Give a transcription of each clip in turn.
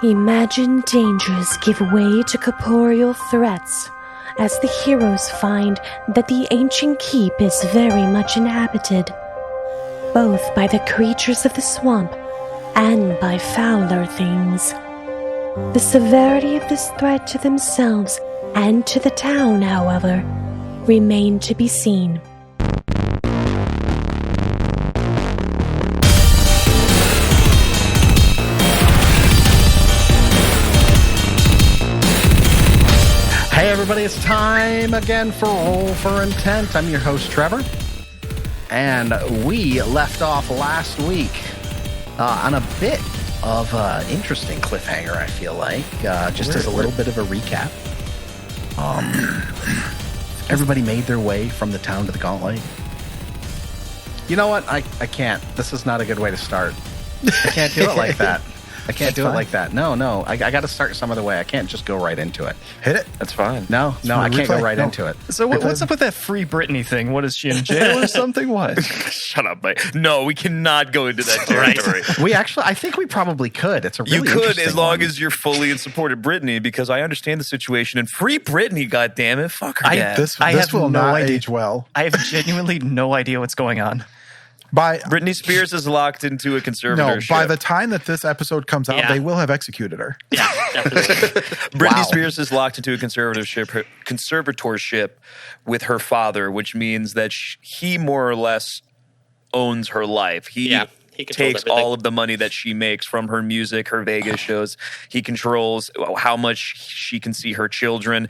Imagined dangers give way to corporeal threats, as the heroes find that the ancient keep is very much inhabited, both by the creatures of the swamp and by fouler things. The severity of this threat to themselves and to the town, however, remain to be seen. Hey everybody, it's time again for Roll for Intent. I'm your host, Trevor. And we left off last week on a bit of an interesting cliffhanger, I feel like. Just as a little bit of a recap. Everybody made their way from the town to the Gauntlight. You know what? I can't. This is not a good way to start. I can't do it like that. I can't do it like that. No. I got to start some other way. I can't just go right into it. Hit it. That's fine. No, I can't go right into it. So what's up with that Free Britney thing? What is she in jail or something? What? Shut up, mate. No, we cannot go into that territory. I think we probably could. It's a really You could, interesting as long one. as you're fully in support of Britney, because I understand the situation. And Free Britney, goddammit, fuck her dad. This have will no not idea. age well. I have genuinely no idea what's going on. Britney Spears is locked into a conservatorship. By the time that this episode comes out, they will have executed her. Yeah, definitely. Britney Spears is locked into a conservatorship with her father, which means that he more or less owns her life. He takes everything. all of the money that she makes from her music, her Vegas shows. He controls how much she can see her children.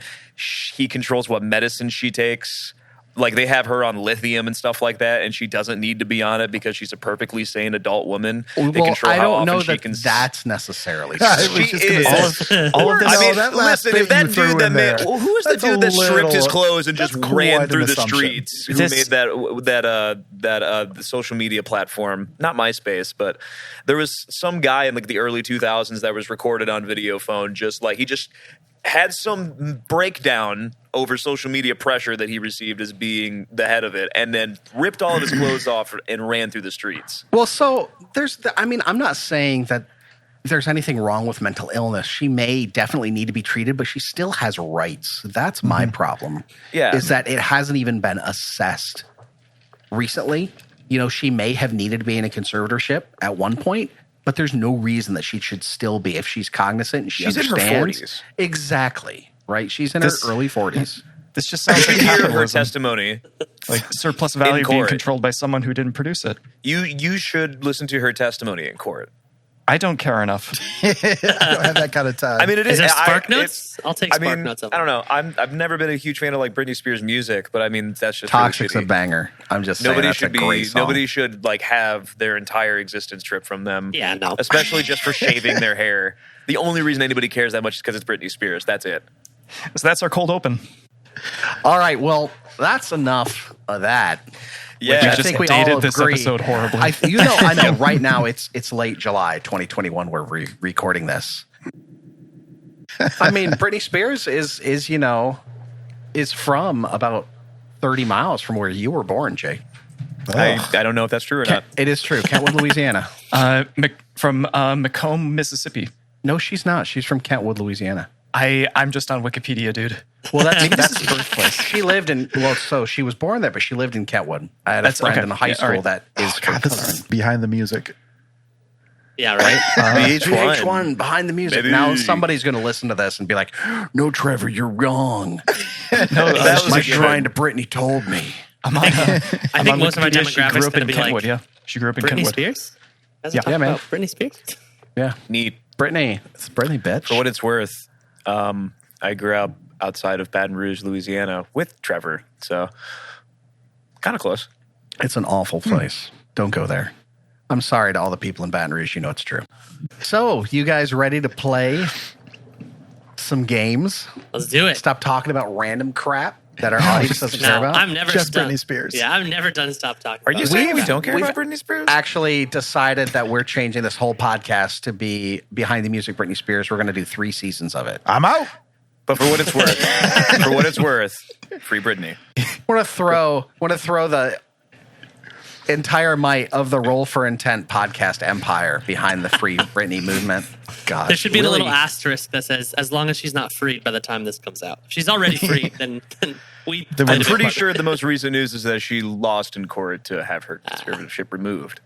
He controls what medicine she takes. Like, they have her on lithium and stuff like that, and she doesn't need to be on it because she's a perfectly sane adult woman. Well, control I how don't often know she that can that's necessarily She is. All of this. I mean, that last listen, bit if that you threw dude that in made, there, well, who was the that's a dude that stripped his little- clothes and just that's ran quite through an the assumption. streets? Who This- made that social media platform? Not MySpace, but there was some guy in like the early 2000s that was recorded on video phone. He just had some breakdown over social media pressure that he received as being the head of it, and then ripped all of his clothes off and ran through the streets. Well, so I'm not saying that there's anything wrong with mental illness. She may definitely need to be treated, but she still has rights. That's my problem. Yeah. Is that it hasn't even been assessed recently. You know, she may have needed to be in a conservatorship at one point, but there's no reason that she should still be if she's cognizant and She's in her understands. 40s. Exactly. Right? She's in This- her early 40s. This just sounds like You hear her capitalism. testimony. Like surplus value being court. controlled by someone who didn't produce it. You should listen to her testimony in court. I don't care enough. I don't have that kind of time. I mean, it Is there I- Spark Notes? I'll take I Spark mean, Notes of I don't know. I've never been a huge fan of like Britney Spears music, but I mean that's just Toxic's really a shitty. banger. I'm just saying Nobody that's should a great be. song. Nobody should like have their entire existence stripped from them. Yeah, no. Especially just for shaving their hair. The only reason anybody cares that much is because it's Britney Spears. That's it. So that's our cold open. All right, well, that's enough of that. Yeah, We I just think we dated all this agree. episode horribly. I know. Right now, it's late July 2021. We're recording this. I mean, Britney Spears is from about 30 miles from where you were born, Jay. I don't know if that's true or not. It is true. Kentwood, Louisiana. From Macomb, Mississippi. No, she's not. She's from Kentwood, Louisiana. I'm just on Wikipedia, dude. Well, that's her birthplace. She lived in. Well, so she was born there, but she lived in Kentwood. I had a That's friend okay. in high Yeah, school all right. that is from God, this is behind the music. Yeah, right. VH1 behind the music. Baby. Now somebody's going to listen to this and be like, "No, Trevor, you're wrong." No, that was My a good shrine to Brittany told me. I'm on, I I'm think on most of our Wikipedia. She demographics grew up going to in be Kentwood, like, yeah. She grew up in Britney Kentwood. Spears? How's Yeah, it talk man. about Britney Spears? Yeah, Neat. Brittany. It's Brittany, bitch. For what it's worth, I grew up outside of Baton Rouge, Louisiana, with Trevor, so kind of close. It's an awful place. Don't go there. I'm sorry to all the people in Baton Rouge. You know it's true. So, you guys ready to play some games? Let's do it. Stop talking about random crap that our audience doesn't care No, about. I'm never Just stopped. Britney Spears. Yeah, I've never done stop talking. Are you about saying it. we don't care we've about Britney Spears? Actually decided that we're changing this whole podcast to be Behind the Music Britney Spears. We're going to do 3 seasons of it. I'm out. But for what it's worth, free Britney. Want to throw the entire might of the Roll for Intent podcast empire behind the Free Britney movement. God, There should be really, a little asterisk that says, as long as she's not freed by the time this comes out. If she's already free, then we... I'm pretty sure the most recent news is that she lost in court to have her conservatorship removed.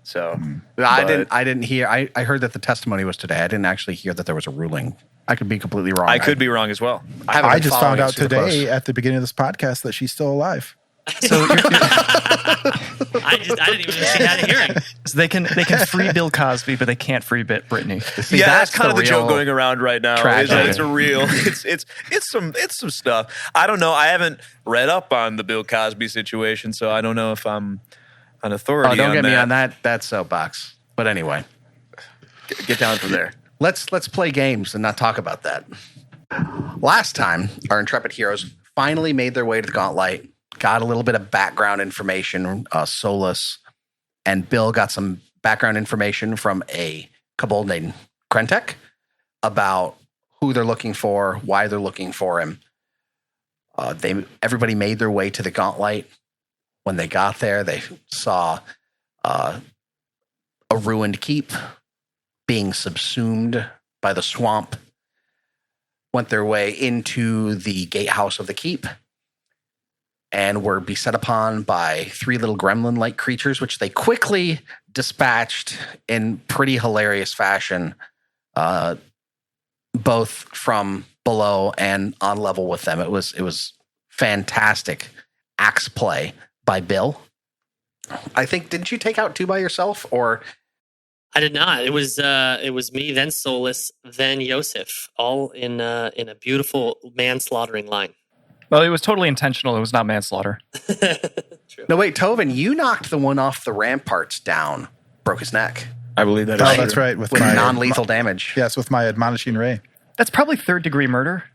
So I didn't hear. I heard that the testimony was today. I didn't actually hear that there was a ruling. I could be completely wrong. I could be wrong as well. I just found out today at the beginning of this podcast that she's still alive. So I didn't even see that hearing. So they can free Bill Cosby, but they can't free Britney. See, that's kind of the joke going around right now. Is that it's a real. It's some stuff. I don't know. I haven't read up on the Bill Cosby situation, so I don't know if I'm an authority. Oh, don't get me that. on that soapbox. But anyway, Get down from there. let's play games and not talk about that. Last time, our intrepid heroes finally made their way to the Gauntlight. Got a little bit of background information. Solus and Bill got some background information from a kobold named Krentek about who they're looking for, why they're looking for him. Everybody made their way to the Gauntlight. When they got there, they saw a ruined keep being subsumed by the swamp. Went their way into the gatehouse of the keep and were beset upon by 3 little gremlin-like creatures, which they quickly dispatched in pretty hilarious fashion, both from below and on level with them. It was fantastic axe play by Bill. I think, didn't you take out 2 by yourself, or? I did not. It was me, then Solus, then Yosef, all in a beautiful manslaughtering line. Well, it was totally intentional. It was not manslaughter. True. No, wait, Tovin, you knocked the one off the ramparts down, broke his neck. I believe that. Oh, is that's true. right. With With my non-lethal damage. Yes, with my admonishing ray. That's probably 3rd-degree murder.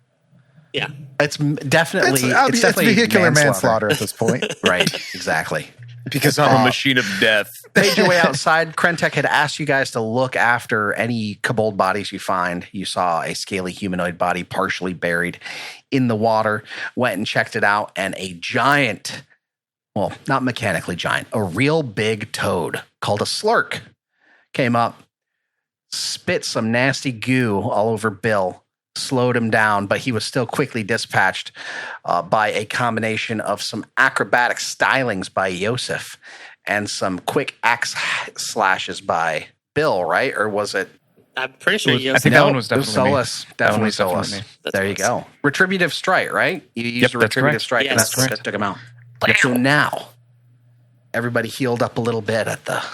Yeah. It's definitely It's vehicular manslaughter at this point. Right, exactly. Because I'm a machine of death. Made your way outside. Krentek had asked you guys to look after any kobold bodies you find. You saw a scaly humanoid body partially buried in the water. Went and checked it out, and a giant, well, not mechanically giant, a real big toad called a slurk came up, spit some nasty goo all over Bill, slowed him down, but he was still quickly dispatched by a combination of some acrobatic stylings by Yosef and some quick axe slashes by Bill, right? Or was it? I'm pretty sure I Yosef... think that one was it was definitely me. Solus. Definitely was definitely Solus. me. That's There you go. Retributive strike, right? You used a that's retributive correct. strike, and Yes. that took him out. So now, everybody healed up a little bit at the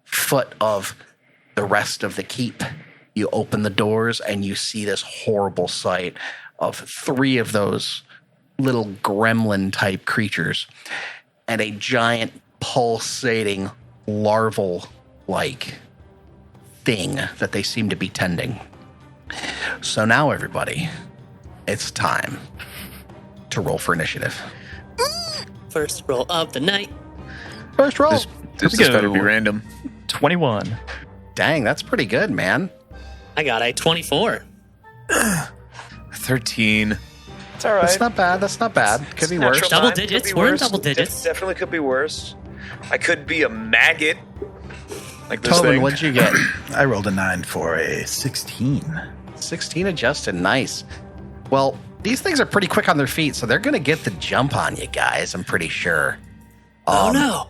foot of the rest of the keep. You open the doors and you see this horrible sight of 3 of those little gremlin type creatures and a giant pulsating larval like thing that they seem to be tending. So now, everybody, it's time to roll for initiative. First roll of the night. First roll. This go. better be random. 21. Dang, that's pretty good, man. I got a 24. 13. It's all right. That's not bad. That's not bad. Could be worse. Double digits. We're in double digits. Definitely could be worse. I could be a maggot. Like this Tobin, thing. what'd you get? I rolled a 9 for a 16. 16 adjusted. Nice. Well, these things are pretty quick on their feet, so they're going to get the jump on you guys, I'm pretty sure. Oh, no.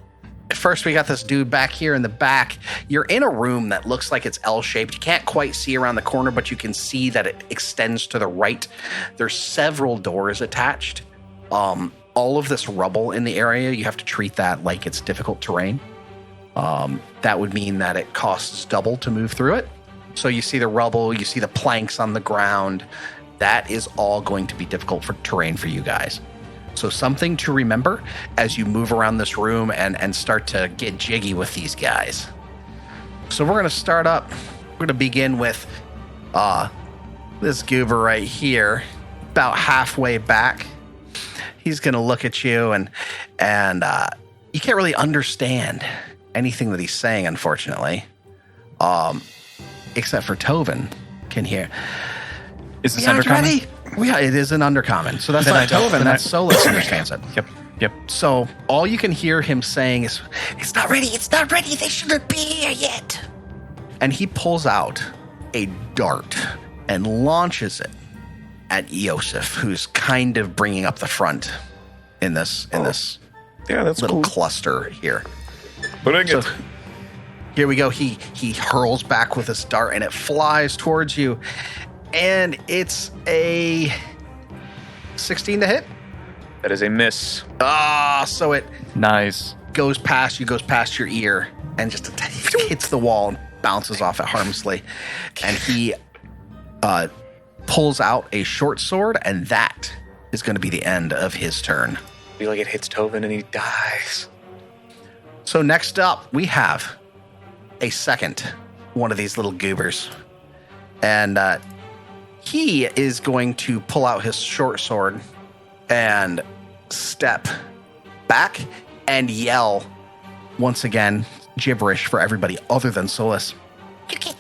First, we got this dude back here in the back. You're in a room that looks like it's L-shaped. You can't quite see around the corner, but you can see that it extends to the right. There's several doors attached. All of this rubble in the area, you have to treat that like it's difficult terrain. That would mean that it costs double to move through it. So you see the rubble, you see the planks on the ground. That is all going to be difficult for terrain for you guys. So something to remember as you move around this room and start to get jiggy with these guys. So we're going to start up. We're going to begin with this goober right here, about halfway back. He's going to look at you and you can't really understand anything that he's saying, unfortunately, except for Tovin can hear. Is this Yeah, undercommon? ready? Yeah, it is an undercommon. So that's Then not I don't- Tovin, then that's Solus understands it. Yep. Yep. So all you can hear him saying is, "It's not ready, they shouldn't be here yet." And he pulls out a dart and launches it at Yosef, who's kind of bringing up the front in this Yeah, that's little cool. cluster here. Putting So it. here we go. He hurls back with his dart and it flies towards you. And it's a 16 to hit. That is a miss. So it Nice. goes past your ear, and just hits the wall and bounces off it harmlessly. And he pulls out a short sword, and that is going to be the end of his turn. I feel like it hits Tovin and he dies. So next up, we have a second one of these little goobers. And he is going to pull out his short sword and step back and yell once again, gibberish for everybody other than Solus. You get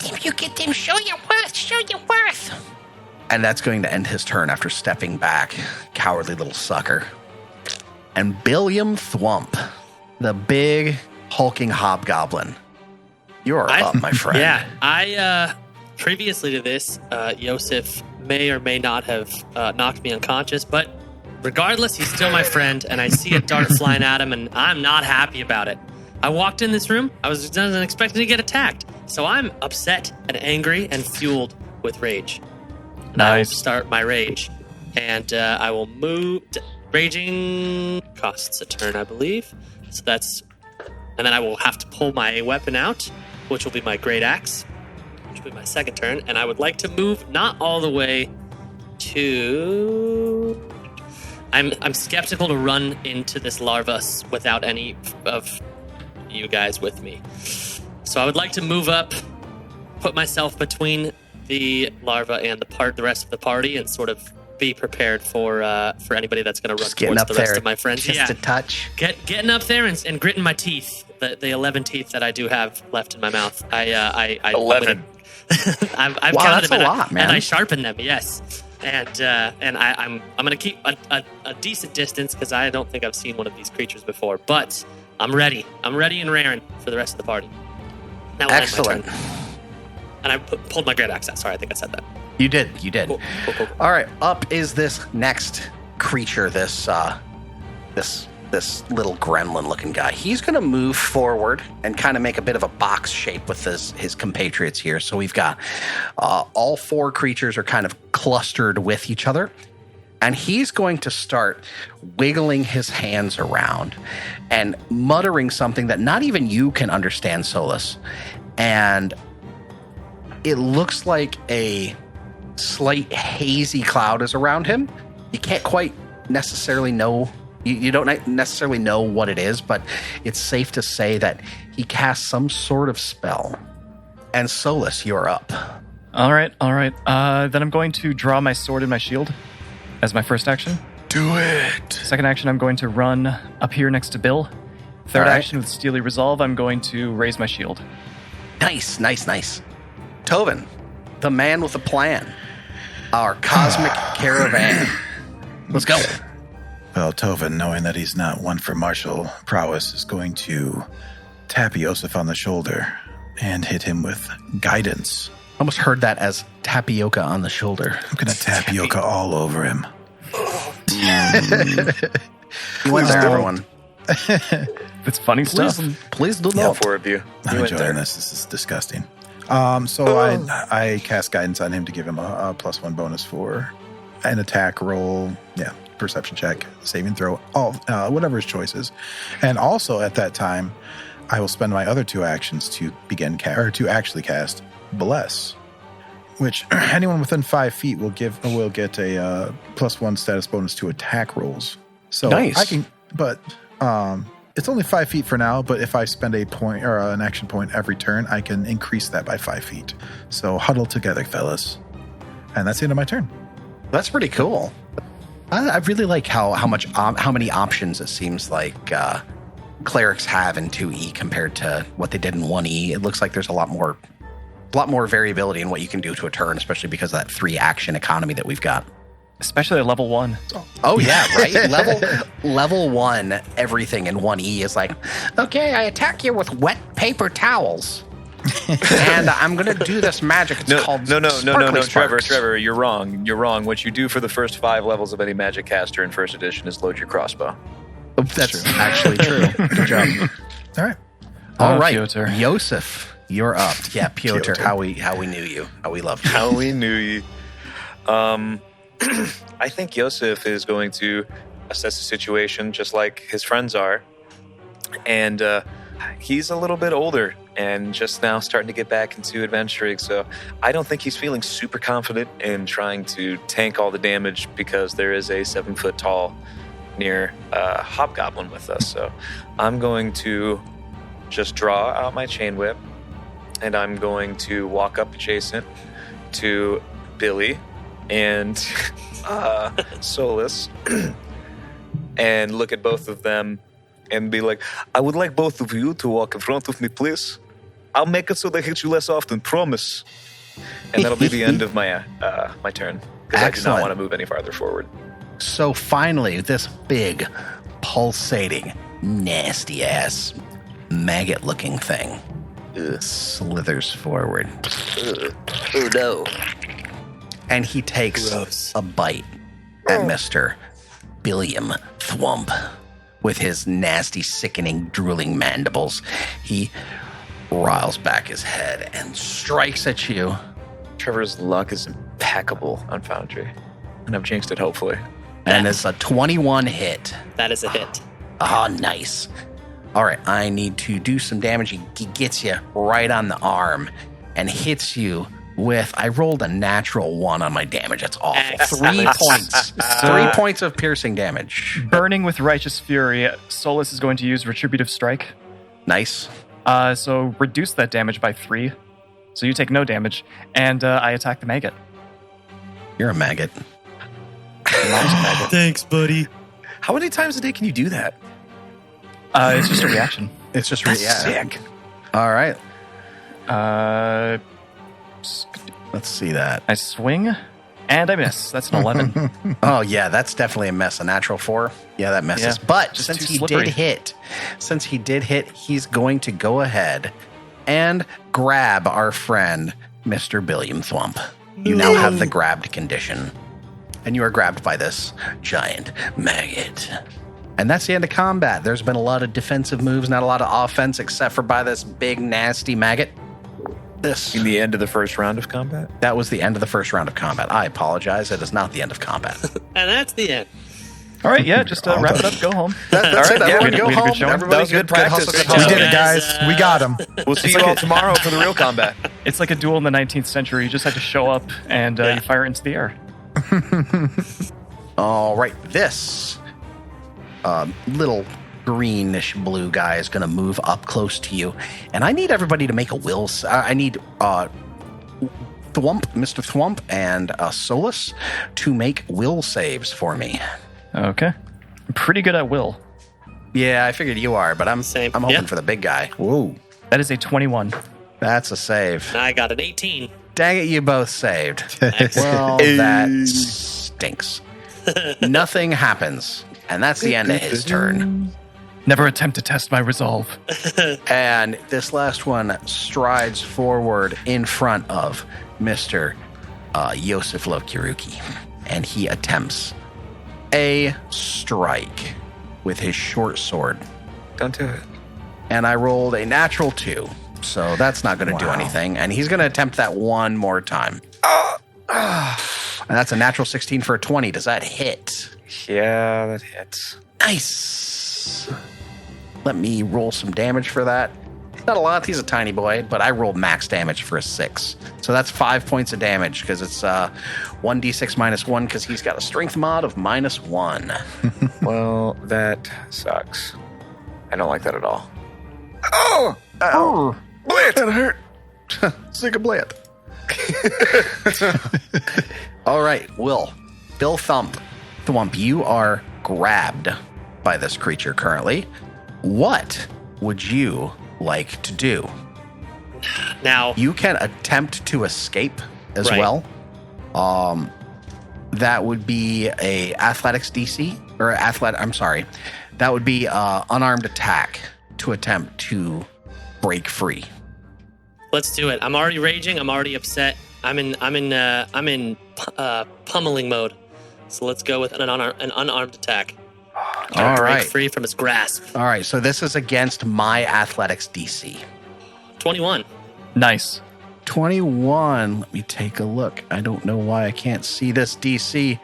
them, show your worth. And that's going to end his turn after stepping back, cowardly little sucker. And Billiam Thwump, the big hulking hobgoblin. You're up, my friend. Yeah, I previously to this, Yosef may or may not have knocked me unconscious, but regardless, he's still my friend, and I see a dart flying at him, and I'm not happy about it. I walked in this room, I wasn't expecting to get attacked, so I'm upset and angry and fueled with rage. And I will Nice. start my rage, and I will move. Raging costs a turn, I believe. So that's, and then I will have to pull my weapon out, which will be my great axe, which will be my second turn, and I would like to move not all the way to. I'm skeptical to run into this larva without any of you guys with me. So I would like to move up, put myself between the larva and the rest of the party, and sort of be prepared for anybody that's going to run Just getting towards up the rest there, of my friends. just a touch. Getting up there and gritting my teeth, the 11 teeth that I do have left in my mouth. I 11. I've Wow, counted that's them, a and lot, man. And I sharpen them, yes. And I'm gonna keep a decent distance because I don't think I've seen one of these creatures before. But I'm ready. I'm ready and raring for the rest of the party. That will end my Excellent. turn. And I pulled my great axe out. Sorry, I think I said that. You did. Cool. All right, up is this next creature, this little gremlin-looking guy. He's going to move forward and kind of make a bit of a box shape with his compatriots here. So we've got all four creatures are kind of clustered with each other. And he's going to start wiggling his hands around and muttering something that not even you can understand, Solus. And it looks like a slight hazy cloud is around him. You can't quite necessarily know. You don't necessarily know what it is, but it's safe to say that he casts some sort of spell. And Solus, you're up. All right. Then I'm going to draw my sword and my shield as my first action. Do it. Second action, I'm going to run up here next to Bill. Third All right. action with Steely Resolve, I'm going to raise my shield. Nice. Tovin, the man with a plan. Our cosmic caravan. Let's go. Well, Tovin, knowing that he's not one for martial prowess, is going to tap Yosef on the shoulder and hit him with guidance. Almost heard that as tapioca on the shoulder. I'm going to tapioca all over him. He went there, everyone. It's funny stuff. Please do All not. four of you. I'm You went there. enjoying this. This is disgusting. I cast guidance on him to give him a +1 bonus for an attack roll. Yeah, perception check, saving throw, all whatever his choice is. And also at that time, I will spend my other two actions to to actually cast Bless, which anyone within 5 feet will get a +1 status bonus to attack rolls. So Nice. I can, but it's only 5 feet for now. But if I spend a point or an action point every turn, I can increase that by 5 feet. So huddle together, fellas, and that's the end of my turn. That's pretty cool. I really like how many options it seems like clerics have in 2E compared to what they did in 1E. It looks like there's a lot more variability in what you can do to a turn, especially because of that 3 action economy that we've got. Especially at level 1. Oh yeah, right. level 1, everything in 1E is like, okay, I attack you with wet paper towels, and I'm gonna do this magic. It's called no, Sparkly Sparks. Trevor, you're wrong. You're wrong. What you do for the first 5 levels of any magic caster in first edition is load your crossbow. That's actually true. Good job. All right. All right, Piotr. Yosef, you're up. Yeah, Piotr, how we knew you, how we loved you. How we knew you. I think Yosef is going to assess the situation just like his friends are. And he's a little bit older and just now starting to get back into adventuring. So I don't think he's feeling super confident in trying to tank all the damage because there is a 7-foot tall near hobgoblin with us. So I'm going to just draw out my chain whip and I'm going to walk up adjacent to Billy and Solus and look at both of them and be like, I would like both of you to walk in front of me, please. I'll make it so they hit you less often, promise. And that'll be the end of my my turn because I do not want to move any farther forward. So finally, this big, pulsating, nasty-ass, maggot-looking thing slithers forward. Oh no. And he takes a bite at Mr. Billiam Thwump. With his nasty, sickening, drooling mandibles, he riles back his head and strikes at you. Trevor's luck is impeccable on Foundry. And I've jinxed it, hopefully. And it's a 21 hit. That is a hit. Oh, nice. All right, I need to do some damage. He gets you right on the arm and hits you with, I rolled a natural 1 on my damage. That's awful. Excellent. 3 points. 3 points of piercing damage. Burning with Righteous Fury, Solus is going to use Retributive Strike. Nice. So reduce that damage by 3. So you take no damage. And I attack the maggot. You're a maggot. Thanks, buddy. How many times a day can you do that? It's just a reaction. It's just Sick. All right. Let's see that. I swing, and I miss. That's an 11. Oh, yeah, that's definitely a miss. A natural 4. Yeah, that misses. Yeah, but just since too he slippery. did hit, he's going to go ahead and grab our friend, Mr. Billiam Thwump. You now have the grabbed condition. And you are grabbed by this giant maggot. And that's the end of combat. There's been a lot of defensive moves, not a lot of offense, except for by this big, nasty maggot. In the end of the first round of combat? That was the end of the first round of combat. I apologize. It is not the end of combat. And that's the end. All right, yeah, just wrap it up, go home. That's it. Everyone we go had a good home. showing. Everybody That was good practice. hustle, Good good job. We did it, guys. guys. We got him. We'll see you all tomorrow for the real combat. It's like a duel in the 19th century. You just have to show up, and you fire into the air. All right, this little greenish blue guy is going to move up close to you, and I need everybody to make a will. I need Mr. Thwump, and Solus to make will saves for me. Okay. I'm pretty good at will. Yeah, I figured you are, but I'm Same. hoping Yeah. for the big guy. Whoa, That is a 21. that's a save. I got an 18. Dang it, you both saved. Well, that stinks. Nothing happens, and that's the end of his turn. Never attempt to test my resolve. And this last one strides forward in front of Mr. Yosef Lokiruki, and he attempts a strike with his short sword. Don't do it. And I rolled a natural 2, so that's not going to do anything. And he's going to attempt that one more time. And that's a natural 16 for a 20. Does that hit? Yeah, that hits. Nice. Let me roll some damage for that. Not a lot. He's a tiny boy, but I rolled max damage for a 6. So that's 5 points of damage because it's 1d6 minus 1 because he's got a strength mod of -1. Well, that sucks. I don't like that at all. Oh! Blit! That hurt. Sick of blit. All right, Bill Thwump, you are grabbed by this creature currently. What would you like to do? Now, You can attempt to escape as Right. well. that would be a athletics DC or that would be unarmed attack to attempt to break free. Let's do it. I'm already raging. I'm already upset. I'm in pummeling mode. So let's go with an unarmed attack. All break right. free from his grasp. All right, so this is against my athletics DC. 21. Nice. 21. Let me take a look. I don't know why I can't see this DC.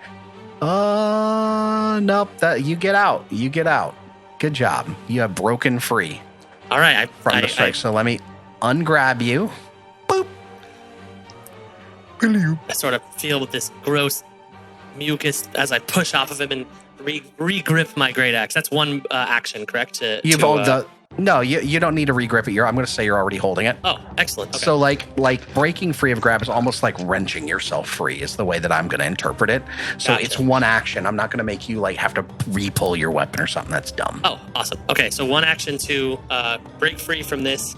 Nope. That you get out. You get out. Good job. You have broken free All right. from the strike. So let me ungrab you. Boop. I sort of feel with this gross mucus as I push off of him and re-grip my great axe. That's one action, correct? No, you don't need to re-grip it. I'm going to say you're already holding it. Oh, excellent. Okay. So like breaking free of grab is almost like wrenching yourself free is the way that I'm going to interpret it. So Gotcha. It's one action. I'm not going to make you like have to re-pull your weapon or something. That's dumb. Oh, awesome. Okay, so one action to break free from this.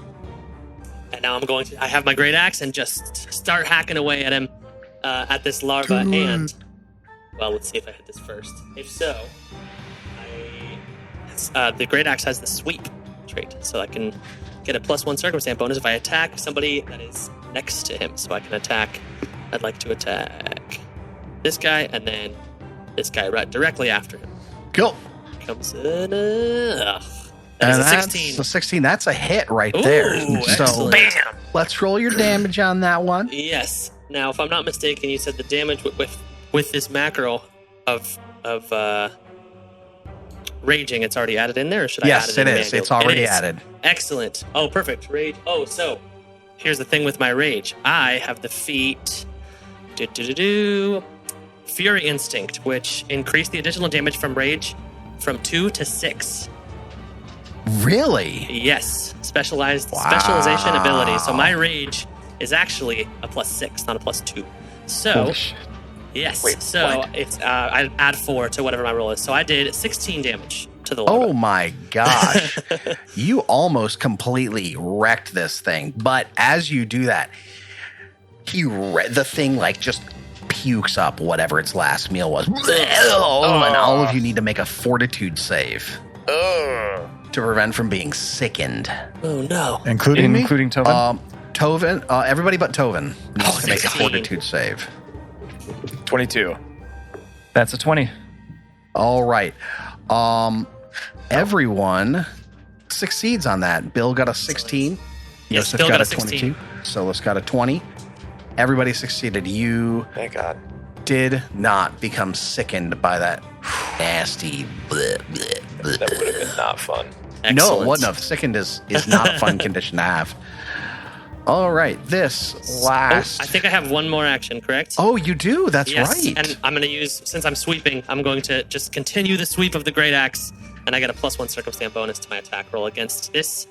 And now I have my great axe and just start hacking away at him, at this larva. And, well, let's see if I hit this first. If so, the great axe has the sweep trait. So I can get a +1 circumstance bonus if I attack somebody that is next to him. So I can attack, I'd like to attack this guy and then this guy right directly after him. Cool. Comes in, And that's a that's 16. a 16. That's a hit right there. Ooh, So excellent. Bam! let's roll your damage on that one. Yes. Now, if I'm not mistaken, you said the damage with this macro of raging, it's already added in there, or should I add Yes, it it in is. manual? It's already It is. added. Excellent. Oh, perfect. Rage. Oh, so here's the thing with my rage. I have the feat Fury Instinct, which increased the additional damage from rage from 2 to 6. Really? Yes, specialization Wow. ability. So my rage is actually a +6, not a +2. So Holy shit. yes, Wait, so what? it's I add 4 to whatever my roll is. So I did 16 damage to the Oh larva. my gosh. You almost completely wrecked this thing. But as you do that, the thing like just pukes up whatever its last meal was. And all of you need to make a fortitude save to prevent from being sickened. Oh no! Including me? Including Tobin. Tovin, everybody but Tovin needs to make a 16. fortitude save. 22. That's a 20. All right. Everyone succeeds on that. Bill got a 16. Yes, Yosef Bill got got a a 22. Solis got a 20. Everybody succeeded. You Thank God. did not become sickened by that nasty bleh, bleh, bleh. That would have been not fun. No, Excellent. what? No, sickened is not a fun condition to have. All right, this last. I think I have one more action, correct? Oh, you do. That's yes, right. and I'm going to use, since I'm sweeping, I'm going to just continue the sweep of the great axe, and I get a +1 circumstance bonus to my attack roll against this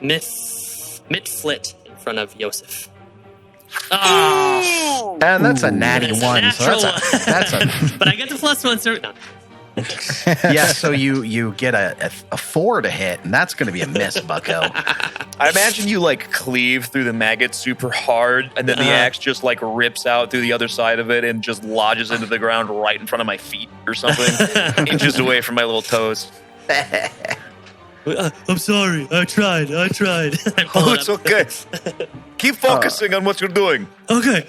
Mitflit in front of Yosef. Oh, And that's a natty It's a one. So that's a but I get the +1 circ. No. yeah. So you get a 4 to hit, and that's going to be a miss, Bucko. I imagine you like cleave through the maggot super hard, and then the axe just like rips out through the other side of it and just lodges into the ground right in front of my feet or something, inches away from my little toes. I'm sorry. I tried. I pull Oh, it it's up. okay. Keep focusing on what you're doing. Okay.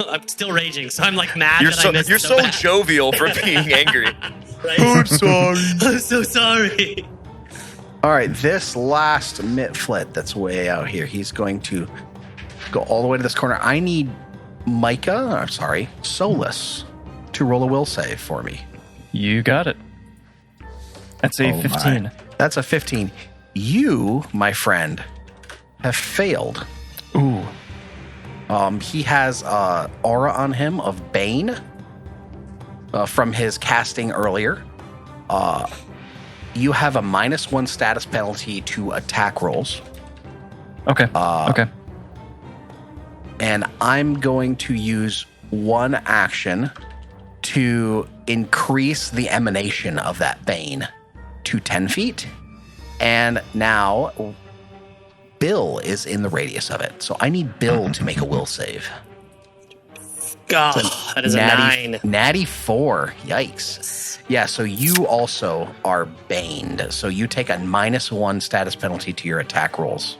I'm still raging, so I'm like mad You're that so I missed you're so bad. jovial for being angry. Right? I'm sorry. I'm so sorry. All right, this last Mitflit that's way out here, he's going to go all the way to this corner. I need Solus, to roll a will save for me. You got it. That's a Oh, 15. my. That's a 15. You, my friend, have failed. Ooh. He has aura on him of Bane from his casting earlier. You have a -1 status penalty to attack rolls. Okay. Okay. And I'm going to use one action to increase the emanation of that Bane to 10 feet. And now Bill is in the radius of it. So I need Bill to make a will save. Oh, that is a 9. Natty 4. Yikes. Yeah, so you also are baned. So you take a -1 status penalty to your attack rolls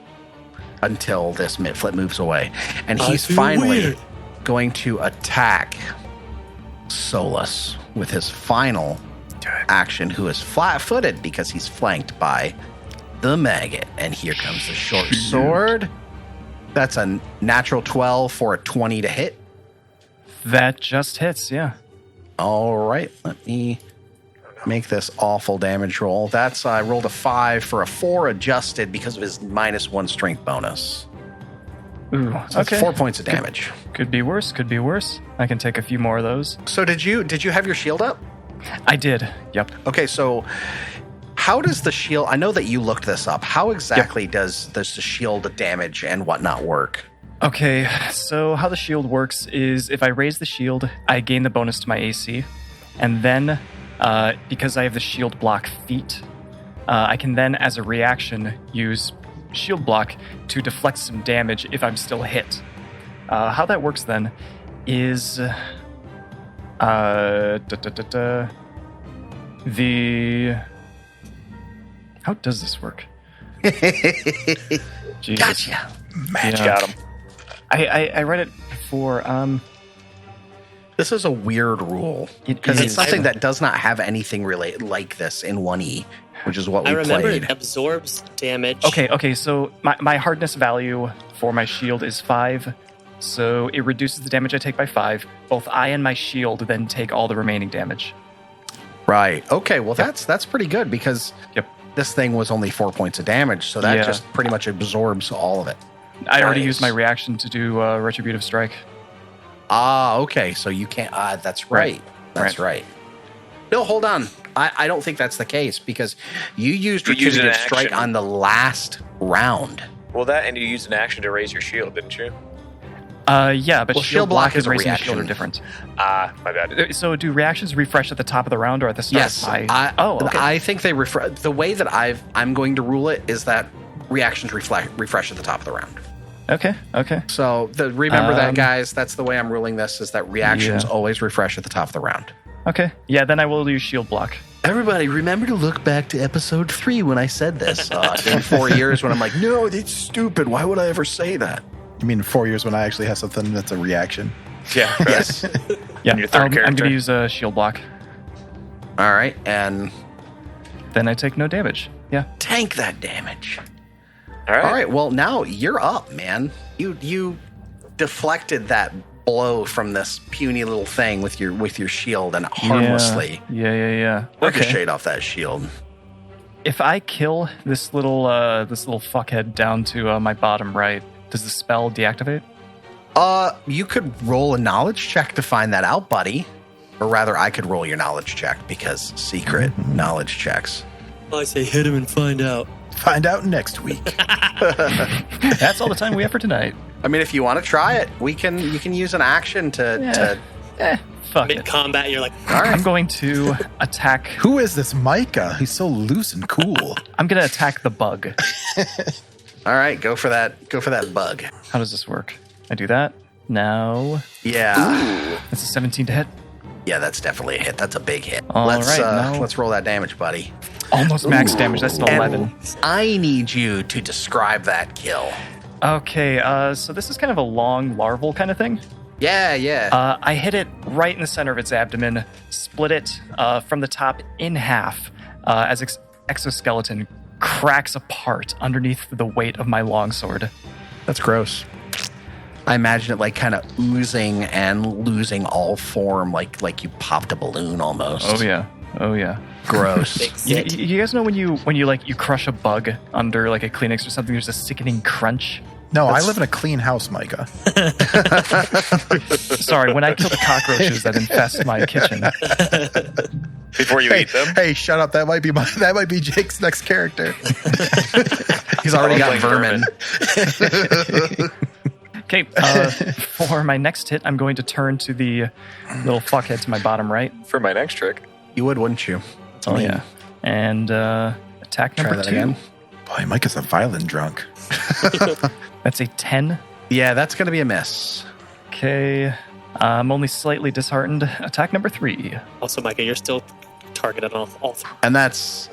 until this Mitflit moves away. And he's finally going to attack Solus with his final action, who is flat-footed because he's flanked by the maggot. And here comes the short sword. That's a natural 12 for a 20 to hit. That just hits, yeah. All right, let me make this awful damage roll. That's I rolled a 5 for a 4 adjusted because of his -1 strength bonus. Ooh, So that's 4 points of damage. Could be worse, could be worse. I can take a few more of those. So did you have your shield up? I did, yep. Okay, so how does the shield, I know that you looked this up. How exactly does the shield damage and whatnot work? Okay, so how the shield works is if I raise the shield, I gain the bonus to my AC. And then, because I have the shield block feat, I can then, as a reaction, use shield block to deflect some damage if I'm still hit. How that works then is... How does this work? Jesus. Gotcha. Magic. Got him. I read it before. This is a weird rule It because it's is. something that does not have anything related like this in 1E, which is what I we remember played. it absorbs damage. Okay, so my hardness value for my shield is 5, so it reduces the damage I take by 5. Both I and my shield then take all the remaining damage. Right. Okay. Well, that's pretty good because Yep. this thing was only 4 points of damage, so that Yeah. just pretty much absorbs all of it. I already Nice. used my reaction to do Retributive Strike. Ah, okay. So you can't. That's right. That's right. No, hold on. I don't think that's the case because you used You used an Retributive Strike action. on the last round. Well, that and you used an action to raise your shield, didn't you? Yeah, but Well, shield block is and a raising the shield are reaction. different. Ah, my bad. So do reactions refresh at the top of the round or at the start? Yes. of my... okay. I think they the way that I'm going to rule it is that reactions refresh at the top of the round. Okay. So remember that, Um, guys. That's the way I'm ruling this: is that reactions Yeah. always refresh at the top of the round. Okay. Yeah, then I will use shield block. Everybody, remember to look back to episode 3 when I said this. It's been 4 years when I'm like, no, it's stupid. Why would I ever say that? You mean 4 years when I actually have something that's a reaction? Yeah. Yes. Yeah, your third I'm going character. to use a shield block. All right, and Then I take no damage. Yeah. tank that damage. All right. All right, well now you're up, man. You deflected that blow from this puny little thing with your shield and harmlessly Yeah. ricocheted off that shield. If I kill this little fuckhead down to my bottom right, does the spell deactivate? You could roll a knowledge check to find that out, buddy. Or rather, I could roll your knowledge check because secret knowledge checks. I say hit him and find out. Find out next week. That's all the time we have for tonight. I mean, if you want to try it, you can use an action to Fuck Mid it. combat, you're like, all right. I'm going to attack. Who is this Micah? He's so loose and cool. I'm going to attack the bug. All right, go for that bug. How does this work? I do that. Now, Yeah. that's a 17 to hit. Yeah, that's definitely a hit. That's a big hit. All let's right, now- let's roll that damage, buddy. Almost max damage. That's an 11. And I need you to describe that kill. Okay, so this is kind of a long larval kind of thing. Yeah. I hit it right in the center of its abdomen, split it from the top in half as exoskeleton cracks apart underneath the weight of my longsword. That's gross. I imagine it like kind of oozing and losing all form, like you popped a balloon almost. Oh yeah. Gross. big You, sit. you guys know when you crush a bug under like a Kleenex or something, there's a sickening crunch. No, I live in a clean house, Micah. Sorry, when I kill the cockroaches that infest my kitchen. Before you eat them. Hey, shut up. That might be Jake's next character. He's already got Like vermin. Okay, for my next hit, I'm going to turn to the little fuckhead to my bottom right. For my next trick. You would, wouldn't you? Oh yeah, and attack Try number that 2. again. Boy, Micah's a violent drunk. That's a 10. Yeah, that's going to be a miss. Okay, I'm only slightly disheartened. Attack number 3. Also, Micah, you're still targeted on all three. And that's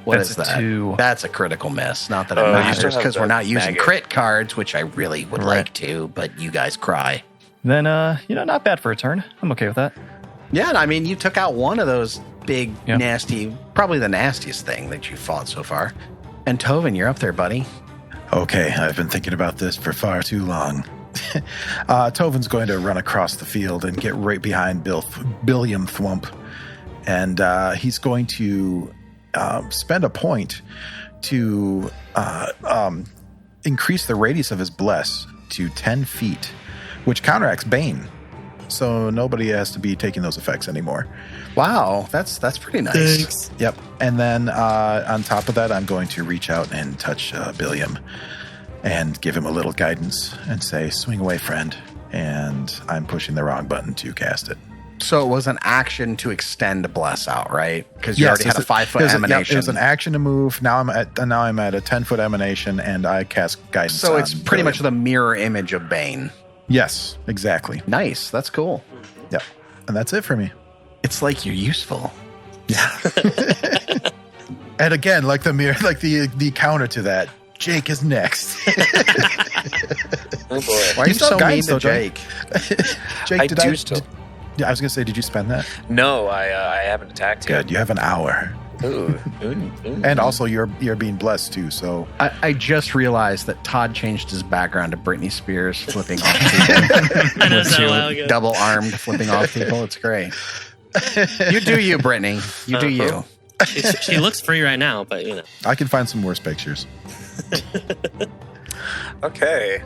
what That's is a that? 2. That's a critical miss. Not that it Oh, you matters still have because the we're not using maggot. crit cards, which I really would Right. like to, but you guys cry. Then, not bad for a turn. I'm okay with that. Yeah, and I mean, you took out one of those big, Yeah. nasty, probably the nastiest thing that you fought so far. And Tovin, you're up there, buddy. Okay, I've been thinking about this for far too long. Tovin's going to run across the field and get right behind Billiam Thwump. And he's going to spend a point to increase the radius of his bless to 10 feet, which counteracts Bane. So nobody has to be taking those effects anymore. Wow, that's pretty nice. Thanks. Yep. And then on top of that, I'm going to reach out and touch Billiam and give him a little guidance and say, swing away, friend. And I'm pushing the wrong button to cast it. So it was an action to extend Bless out, right? Because you already had a 5-foot emanation. It was an action to move. Now I'm at a 10-foot emanation, and I cast guidance. So it's on pretty much Billiam. the mirror image of Bane. Yes, exactly. Nice, that's cool. Yep. And that's it for me. It's like you're useful. And again, like the mirror, like the counter to that, Jake is next. Oh boy. Why are you still so have mean guidance, to though, Jake? Jake, I did do still. Yeah, I was gonna say, did you spend that? No, I haven't attacked yet. Good. You have an hour, Ooh, ooh, ooh. and also you're being blessed too. So I just realized that Todd changed his background to Britney Spears flipping off people. I know that a while ago. Double armed flipping off people. It's great. You do you, Brittany. You do you. She looks free right now, but you know. I can find some worse pictures. Okay.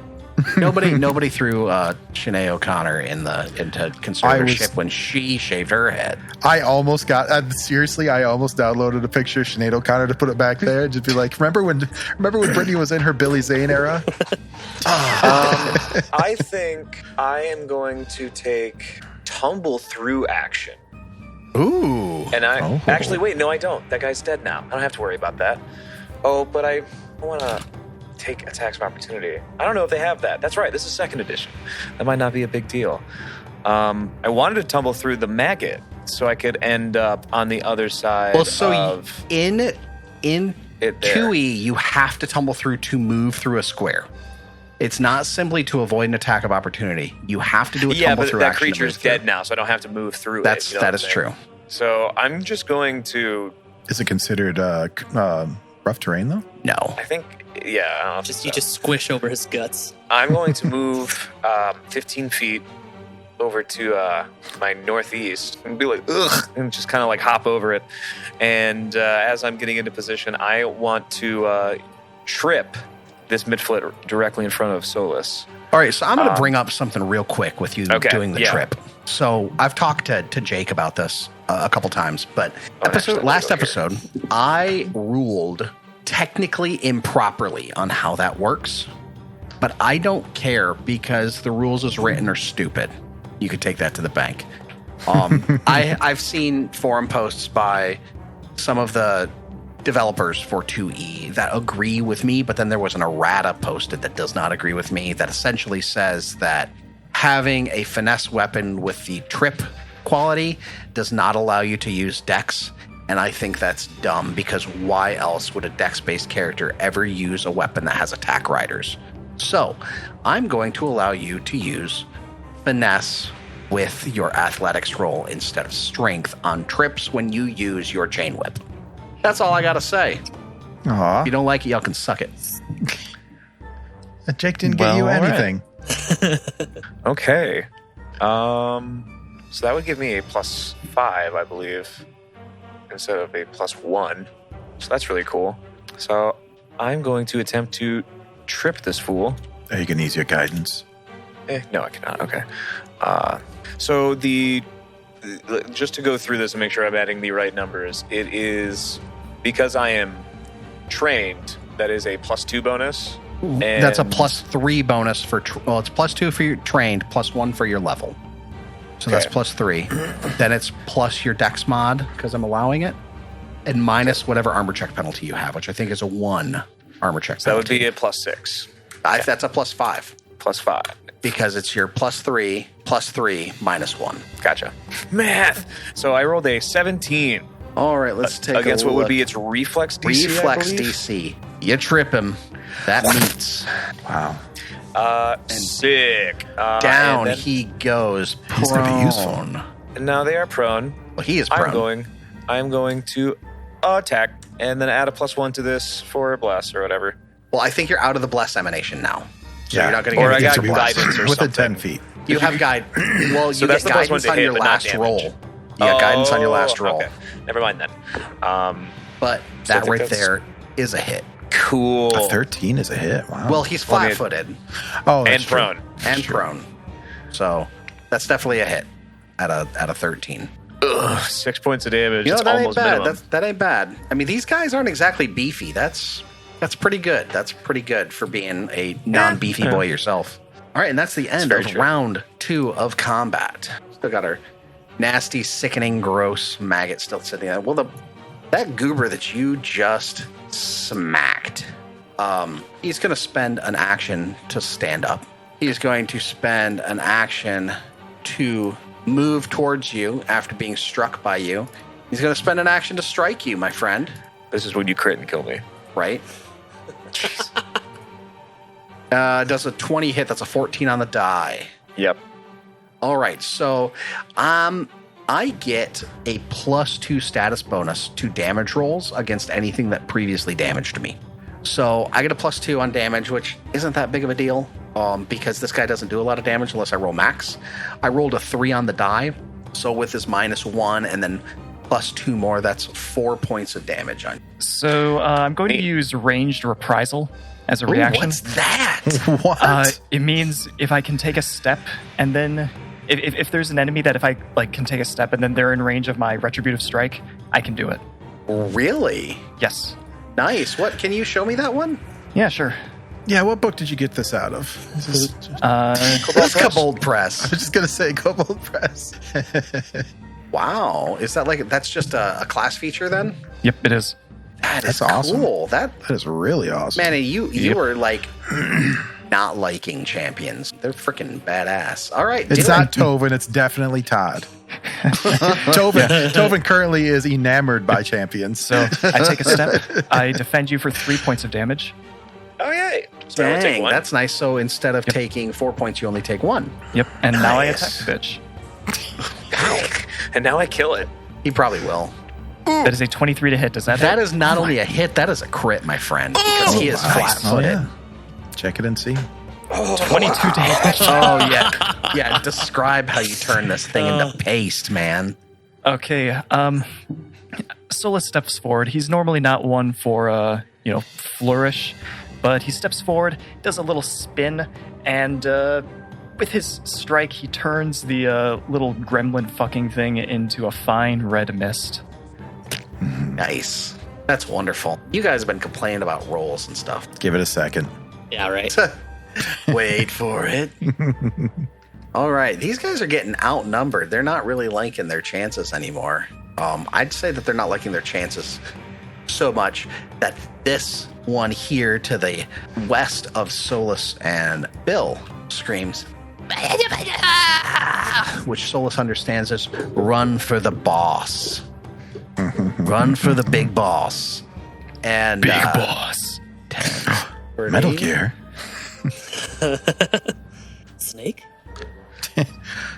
Nobody threw Sinead O'Connor into conservatorship when she shaved her head. I almost got seriously. I almost downloaded a picture of Sinead O'Connor to put it back there and just be like, remember when Brittany was in her Billy Zane era? I think I am going to take tumble through action. Ooh. And Oh. actually, wait, no, I don't. That guy's dead now. I don't have to worry about that. Oh, but I want to take attacks of opportunity. I don't know if they have that. That's right. This is second edition. That might not be a big deal. I wanted to tumble through the maggot so I could end up on the other side Well, so of in it there. 2E, you have to tumble through to move through a square. It's not simply to avoid an attack of opportunity. You have to do a Yeah, tumble but through that action to creature's move through. dead now, so I don't have to move through it. That what is I'm true. saying? So I'm just going to, Is it considered rough terrain though? No. I think, yeah, I don't know. You just squish over his guts. I'm going to move 15 feet over to my northeast and be like, ugh, and just kind of like hop over it. And as I'm getting into position, I want to trip this midfoot directly in front of Solus. All right, so I'm going to bring up something real quick with you Okay, doing the yeah. trip. So I've talked to Jake about this a couple times, but actually, last let me go episode, I ruled technically improperly on how that works, but I don't care because the rules as written are stupid. You could take that to the bank. I've seen forum posts by some of the developers for 2E that agree with me, but then there was an errata posted that does not agree with me that essentially says that having a finesse weapon with the trip quality does not allow you to use dex, and I think that's dumb because why else would a dex-based character ever use a weapon that has attack riders? So I'm going to allow you to use finesse with your athletics roll instead of strength on trips when you use your chain whip. That's all I gotta say. Aw. If you don't like it, y'all can suck it. Jake didn't get you Well, all right. anything. Okay. So that would give me a +5, I believe, instead of a +1. So that's really cool. So I'm going to attempt to trip this fool. You can use your guidance. No, I cannot. Okay. So just to go through this and make sure I'm adding the right numbers, it is because I am trained. That is a +2 bonus. That's a And- +3 bonus for, it's +2 for your trained, +1 for your level. So that's Okay. +3. Then it's plus your dex mod, because I'm allowing it, and minus whatever armor check penalty you have, which I think is a 1 armor check So that would penalty. be a +6. That's a +5. +5. Because it's your +3, +3, -1. Gotcha. Math. So I rolled a 17 All right, let's take against a what would look. be its reflex DC. Reflex I believe. DC. You trip him. That meets. Wow. Sick. Down and then- he goes. Prone. He's gonna be useful. And now they are prone. Well, he is prone. I'm going to attack and then add a +1 to this for blast or whatever. Well, I think you're out of the bless emanation now. So Yeah. you're not going to Or get I to got get to bless. guidance or Within something. 10 feet. You have guide. Well, So you that's get the +1 guidance to on hit, your but not last damage. roll. You got guidance on your last roll. Okay. Never mind then. But So I that think right that's- there is a hit. Cool. A 13 is a hit. Wow. Well, he's Well, I mean- flat-footed oh, that's and true. prone. and prone. So that's definitely a hit at a 13. Ugh, 6 points of damage. You know, It's that ain't almost bad. minimum. That ain't bad. I mean, these guys aren't exactly beefy. That's pretty good. That's pretty good for being a non-beefy boy yourself. All right, and that's the end very of true. round 2 of combat. Still got our nasty, sickening, gross maggot still sitting there. Well, that goober that you just smacked, he's going to spend an action to stand up. He's going to spend an action to move towards you after being struck by you. He's going to spend an action to strike you, my friend. This is when you crit and kill me. Right? Does a 20 hit? That's a 14 on the die. Yep. All right, so I get a +2 status bonus to damage rolls against anything that previously damaged me. So I get a +2 on damage, which isn't that big of a deal because this guy doesn't do a lot of damage unless I roll max. I rolled a 3 on the die, so with this -1 and then +2 more, that's 4 points of damage on. So I'm going to use ranged reprisal as a Ooh, reaction. what's that? What? It means if I can take a step and then if there's an enemy that if I can take a step and then they're in range of my retributive strike, I can do it. Really? Yes. Nice. What? Can you show me that one? Yeah, sure. Yeah, what book did you get this out of? That's Kobold Press. I was just going to say Kobold Press. Wow. Is that that's just a class feature then? Yep, it is. That is That's awesome. cool. That man, you were not liking champions. They're freaking badass. All right, It's Dylan. not Tovin, it's definitely Todd. Tovin currently is enamored by champions. So I take a step. I defend you for 3 points of damage. Oh, yay. So I only take Dang, one. that's nice. So instead of taking 4 points, you only take 1. Yep. And now I Nice. attack the bitch. And now I kill it. He probably will. That is a 23 to hit. Does that That hit? is not only a hit, that is a crit, my friend. Because he is Nice. flat-footed. Oh, yeah. Check it and see. 22 to hit. Oh, yeah. Yeah, describe how you turn this thing into paste, man. Okay. Solus steps forward. He's normally not one for flourish, but he steps forward, does a little spin, and with his strike, he turns the little gremlin fucking thing into a fine red mist. Nice. That's wonderful. You guys have been complaining about rolls and stuff. Give it a second. Yeah, right. Wait for it. All right. These guys are getting outnumbered. They're not really liking their chances anymore. I'd say that they're not liking their chances so much that this one here to the west of Solus and Bill screams, which Solus understands as run for the boss. Run for the big boss. And boss. 10, 30. Metal Gear. Snake?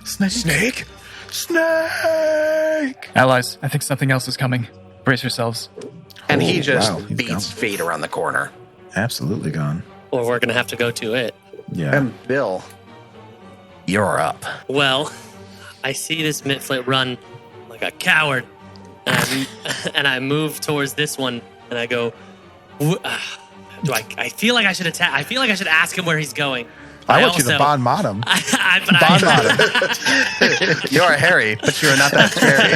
Snake. Snake. Allies, I think something else is coming. Brace yourselves. And he Oh, just wow, he's beats gone. fate around the corner. Absolutely gone. Or we're going to have to go to it. Yeah. And Bill, you're up. Well, I see this Mitflit run like a coward. And I move towards this one and I go, I feel like I should attack. I feel like I should ask him where he's going. I want you to Bon Mott him. Bon Mott him. You are Harry, but you are not that scary.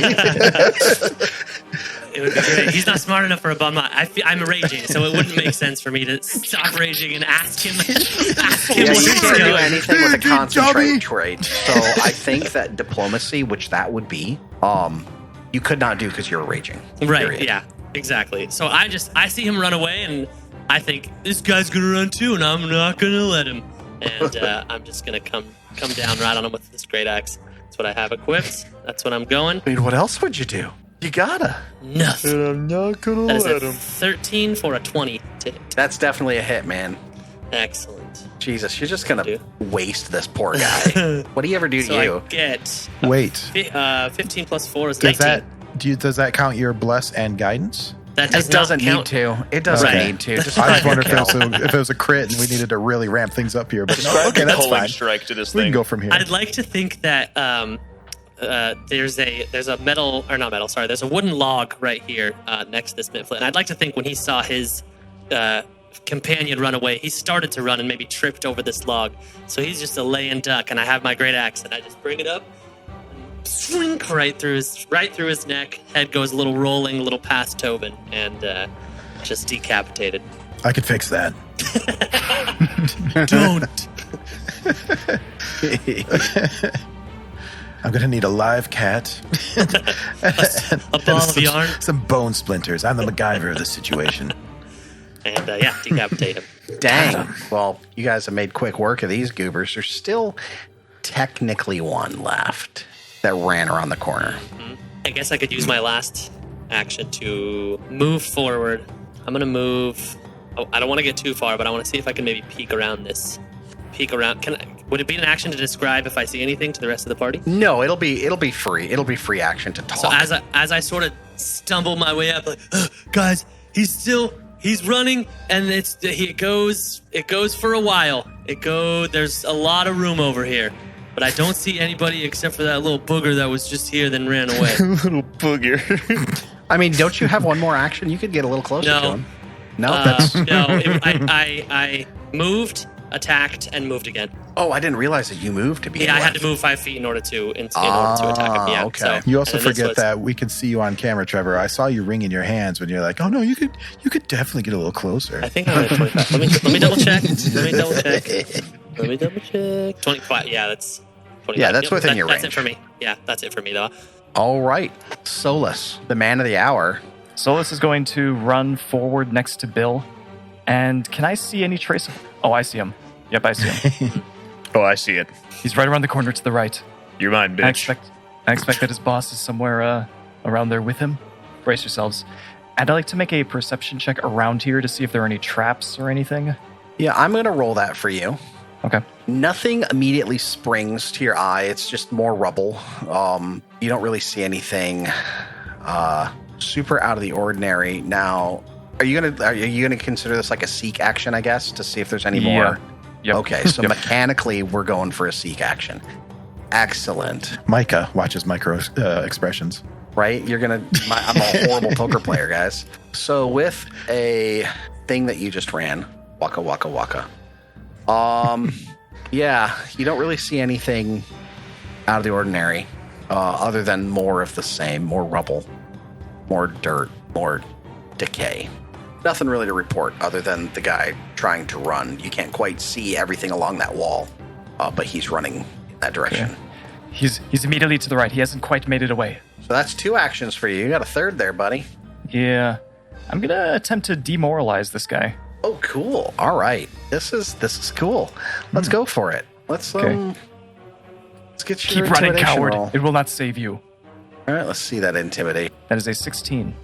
It would be great. He's not smart enough for a bum. I'm raging, so it wouldn't make sense for me to stop raging and ask him. Yeah, where you he's can't do going. anything with a Big dummy. concentrate trait. So I think that diplomacy, which that would be, you could not do because you're raging. Right? Period. Yeah, exactly. So I see him run away, and I think this guy's gonna run too, and I'm not gonna let him. and I'm just gonna come down right on him with this great axe. That's what I have equipped. That's what I'm going. I mean, what else would you do? You gotta. Nothing. And I'm not gonna That is let a him. 13 for a 20 to hit. That's definitely a hit, man. Excellent. Jesus, you're just gonna Dude. waste this poor guy. What do you ever do to So you? I get Wait, 15 plus 4 is does 19. does that count your bless and guidance? That does It doesn't not need count. to. It doesn't Right. need to. Just I just wonder kill. if it was a crit and we needed to really ramp things up here. But Describe okay, the that's culling fine. strike to this We can thing. go from here. I'd like to think that there's a metal, or not metal, sorry, there's a wooden log right here next to this Mittflint. And I'd like to think when he saw his companion run away, he started to run and maybe tripped over this log. So he's just a laying duck, and I have my great axe, and I just bring it up, and swing right through his neck. Head goes a little rolling, a little past Tobin, and just decapitated. I could fix that. Don't. I'm gonna need a live cat. A ball of yarn, Some bone splinters. I'm the MacGyver of this situation. and decapitate him. Dang. Well, you guys have made quick work of these goobers. There's still technically one left that ran around the corner. I guess I could use my last action to move forward. I'm gonna move. Oh, I don't want to get too far, but I want to see if I can maybe peek around this. Would it be an action to describe if I see anything to the rest of the party? No, it'll be free. It'll be free action to talk. So as I sort of stumble my way up, like, guys, he's running, and it goes for a while. There's a lot of room over here, but I don't see anybody except for that little booger that was just here then ran away. Little booger. I mean, don't you have one more action? You could get a little closer to No. him. No, that's. I moved, attacked, and moved again. Oh, I didn't realize that you moved to be. Yeah, I had to move 5 feet in order to attack him. Yeah, okay. so, You also and then this forget was- that we could see you on camera, Trevor. I saw you wringing your hands when you're like, "Oh no, you could definitely get a little closer." I think I'm at 25. Let me double check. Let me double check. 25. Yeah, that's 25. Yeah, that's within your That's range. it for me. Yeah, that's it for me though. All right, Solus, the man of the hour. Solus is going to run forward next to Bill. And can I see any trace of... Oh, I see him. Yep, I see him. Oh, I see it. He's right around the corner to the right. You're mine, I bitch. expect that his boss is somewhere around there with him. Brace yourselves. And I'd like to make a perception check around here to see if there are any traps or anything. Yeah, I'm going to roll that for you. Okay. Nothing immediately springs to your eye. It's just more rubble. You don't really see anything super out of the ordinary. Now, are you gonna consider this like a seek action, I guess, to see if there's any more? Yep. Okay, so mechanically, we're going for a seek action. Excellent. Micah watches micro expressions. Right? I'm a horrible poker player, guys. So with a thing that you just ran, waka waka waka. Yeah, you don't really see anything out of the ordinary, other than more of the same, more rubble, more dirt, more decay. Nothing really to report other than the guy trying to run. You can't quite see everything along that wall, but he's running in that direction. Okay. He's immediately to the right. He hasn't quite made it away. So that's 2 actions for you. You got a third there, buddy. Yeah. I'm going to attempt to demoralize this guy. Oh, cool. All right. This is cool. Let's go for it. Let's Okay. let's get your Keep running, intimidation coward. roll. It will not save you. All right, let's see that intimidate. That is a 16.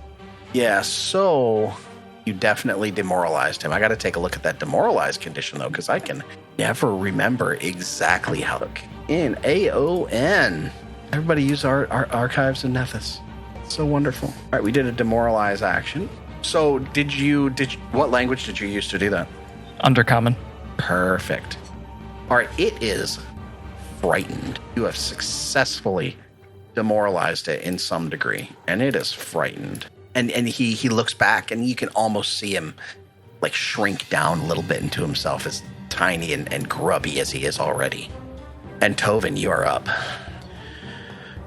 Yeah, so you definitely demoralized him. I got to take a look at that demoralized condition, though, because I can never remember exactly how to... In AON. Everybody use our archives in Nethys. So wonderful. All right, we did a demoralize action. So what language did you use to do that? Undercommon. Perfect. All right, it is frightened. You have successfully demoralized it in some degree, and it is frightened. And he looks back, and you can almost see him like shrink down a little bit into himself, as tiny and grubby as he is already. And Tovin, you are up.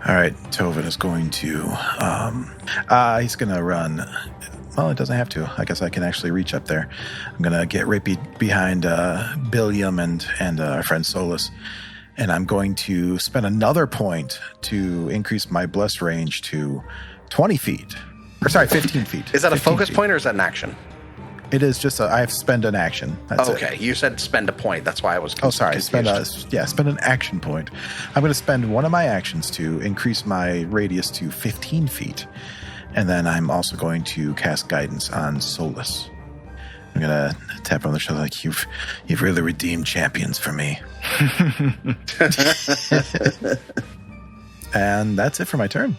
All right, Tovin is going to. He's going to run. Well, it doesn't have to. I guess I can actually reach up there. I'm going to get right behind Billiam and our friend Solus. And I'm going to spend another point to increase my bless range to 20 feet. Or sorry, 15 feet. Is that a 15 focus feet. point or is that an action? It is just I have spend an action. That's Okay, it. you said spend a point. That's why I was Oh, sorry. confused. Spend an action point. I'm going to spend one of my actions to increase my radius to 15 feet. And then I'm also going to cast guidance on Solus. I'm going to tap on the shoulder like, you've really redeemed champions for me. And that's it for my turn.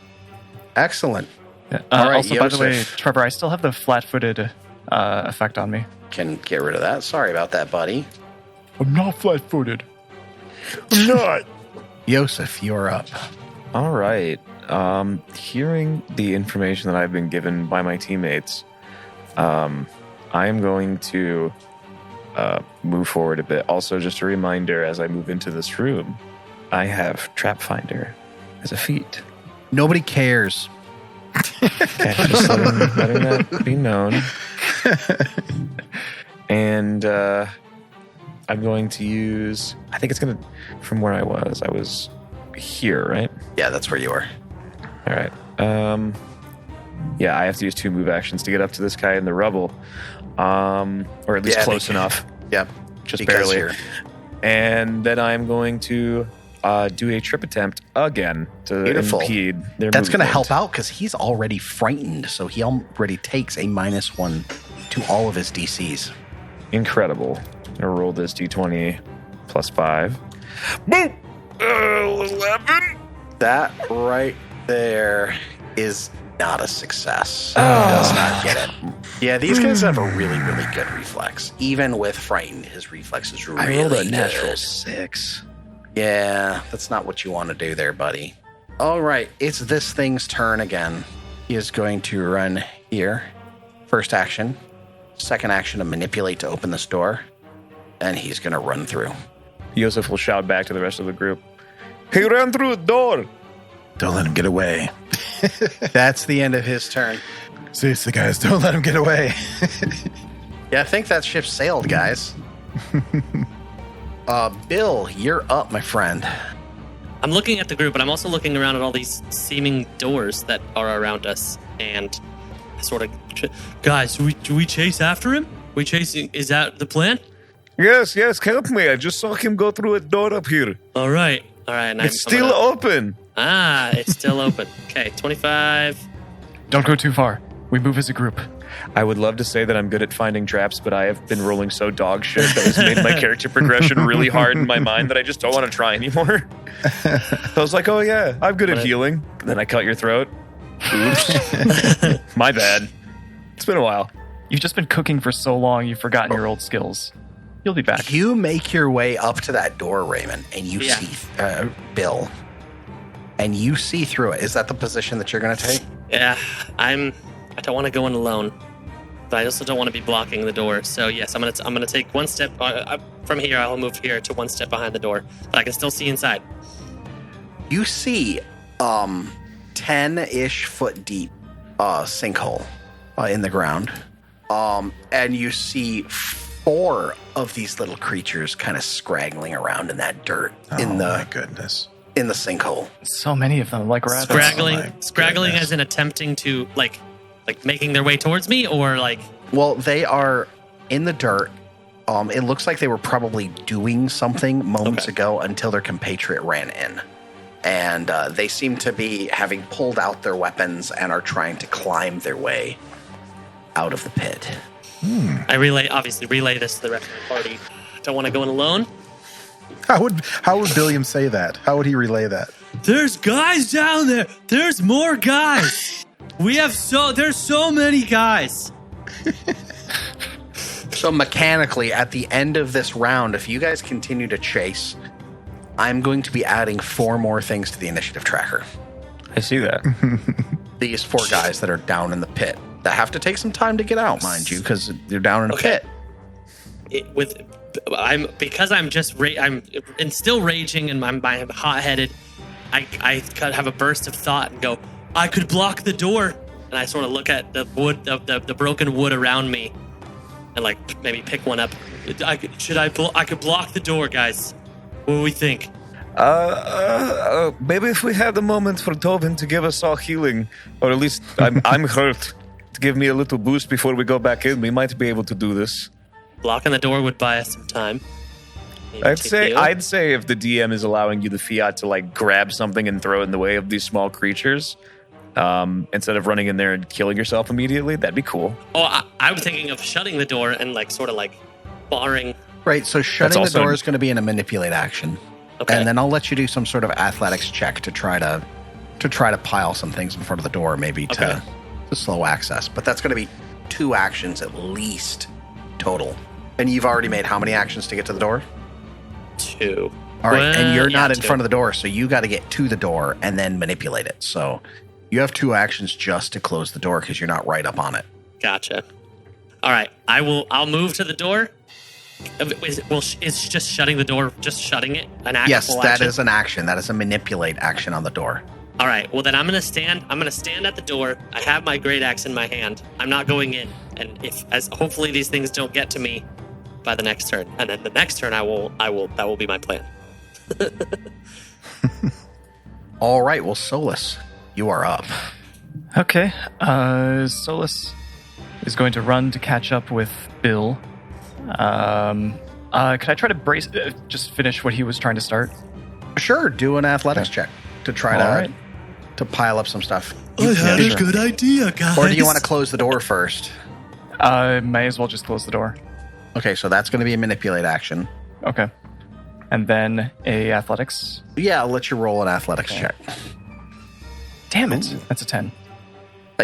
Excellent. All right, Also, by the way, Yosef. Trevor, I still have the flat-footed effect on me. Can get rid of that. Sorry about that, buddy. I'm not flat-footed. I'm not. Yosef, you're up. All right. Hearing the information that I've been given by my teammates, I am going to move forward a bit. Also, just a reminder, as I move into this room, I have Trap Finder as a feat. Nobody cares. Okay, just letting that be known. And I'm going to use, I think it's going to, from where I was here, right? Yeah, that's where you are. All right. Yeah, I have to use 2 move actions to get up to this guy in the rubble. Or at least close enough. Yep. Just Because barely. you're- And then I'm going to do a trip attempt again to Beautiful. impede their That's going to movement. help out because he's already frightened. So he already takes a -1 to all of his DCs. Incredible. I'm going to roll this d20 plus 5. Boop! 11. That right there is not a success. Does not get it. Yeah, these guys have a really, really good reflex. Even with frightened, his reflex is really I rolled a good. natural 6. Yeah, that's not what you want to do there, buddy. All right, it's this thing's turn again. He is going to run here. First action. Second action to manipulate to open this door. And he's going to run through. Yosef will shout back to the rest of the group. He ran through the door. Don't let him get away. That's the end of his turn. Seriously, guys, don't let him get away. Yeah, I think that ship sailed, guys. Bill, you're up, my friend. I'm looking at the group, but I'm also looking around at all these seeming doors that are around us, and I sort of, guys, do we chase after him? We chasing? Is that the plan? Yes, help me. I just saw him go through a door up here. All right. And It's still open. It's still open. Okay, 25. Don't go too far. We move as a group. I would love to say that I'm good at finding traps, but I have been rolling so dog shit that has made my character progression really hard in my mind that I just don't want to try anymore. I was like, oh yeah, I'm good at healing. Then I cut your throat. Oops. My bad. It's been a while. You've just been cooking for so long, you've forgotten your old skills. You'll be back. You make your way up to that door, Raymond, and you Yeah. see Bill. And you see through it. Is that the position that you're going to take? Yeah, I don't want to go in alone, but I also don't want to be blocking the door. So yes, I'm gonna take one step from here. I'll move here to one step behind the door, but I can still see inside. You see 10-ish foot deep sinkhole in the ground. And you see 4 of these little creatures kind of scraggling around in that dirt my goodness. in the sinkhole. So many of them, like rats. Scraggling as in attempting to like making their way towards me, or like. Well, they are in the dirt. It looks like they were probably doing something moments ago until their compatriot ran in. And they seem to be having pulled out their weapons and are trying to climb their way out of the pit. I obviously relay this to the rest of the party. Don't want to go in alone. How would Billiam say that? How would he relay that? There's guys down there. There's more guys. There's so many guys. So mechanically, at the end of this round, if you guys continue to chase, I'm going to be adding 4 more things to the initiative tracker. I see that. These 4 guys that are down in the pit that have to take some time to get out, mind you, because they're down in a pit. I'm still raging and I'm hot-headed. I have a burst of thought and go, I could block the door. And I sort of look at the wood, the broken wood around me, and like maybe pick one up. I could block the door, guys. What do we think? Maybe if we had a moment for Tobin to give us all healing, or at least I'm hurt, just give me a little boost before we go back in. We might be able to do this. Blocking the door would buy us some time. Maybe I'd take say if the DM is allowing you the fiat to like grab something and throw it in the way of these small creatures, instead of running in there and killing yourself immediately, that'd be cool. Oh, I was thinking of shutting the door and like sort of like barring. Right, so shutting the also- door is going to be in a manipulate action. Okay. And then I'll let you do some sort of athletics check to try to pile some things in front of the door, maybe to slow access. But that's going to be 2 actions at least total. And you've already made how many actions to get to the door? 2. All right, and you're not in 2. front of the door, so you got to get to the door and then manipulate it. So you have 2 actions just to close the door because you're not right up on it. Gotcha. All right, I'll move to the door. Is just shutting the door, just shutting it an action? Yes, that is an action. That is a manipulate action on the door. All right. Well, then I'm gonna stand at the door. I have my great axe in my hand. I'm not going in. And hopefully these things don't get to me by the next turn. And then the next turn, that will be my plan. All right. Well, Solus, you are up. Okay. Solus is going to run to catch up with Bill. Could I try to just finish what he was trying to start? Sure. Do an athletics check to try to pile up some stuff. good idea, guys. Or do you want to close the door first? May as well just close the door. Okay, so that's going to be a manipulate action. Okay. And then a athletics. Yeah, I'll let you roll an athletics check. Damn it. That's a 10.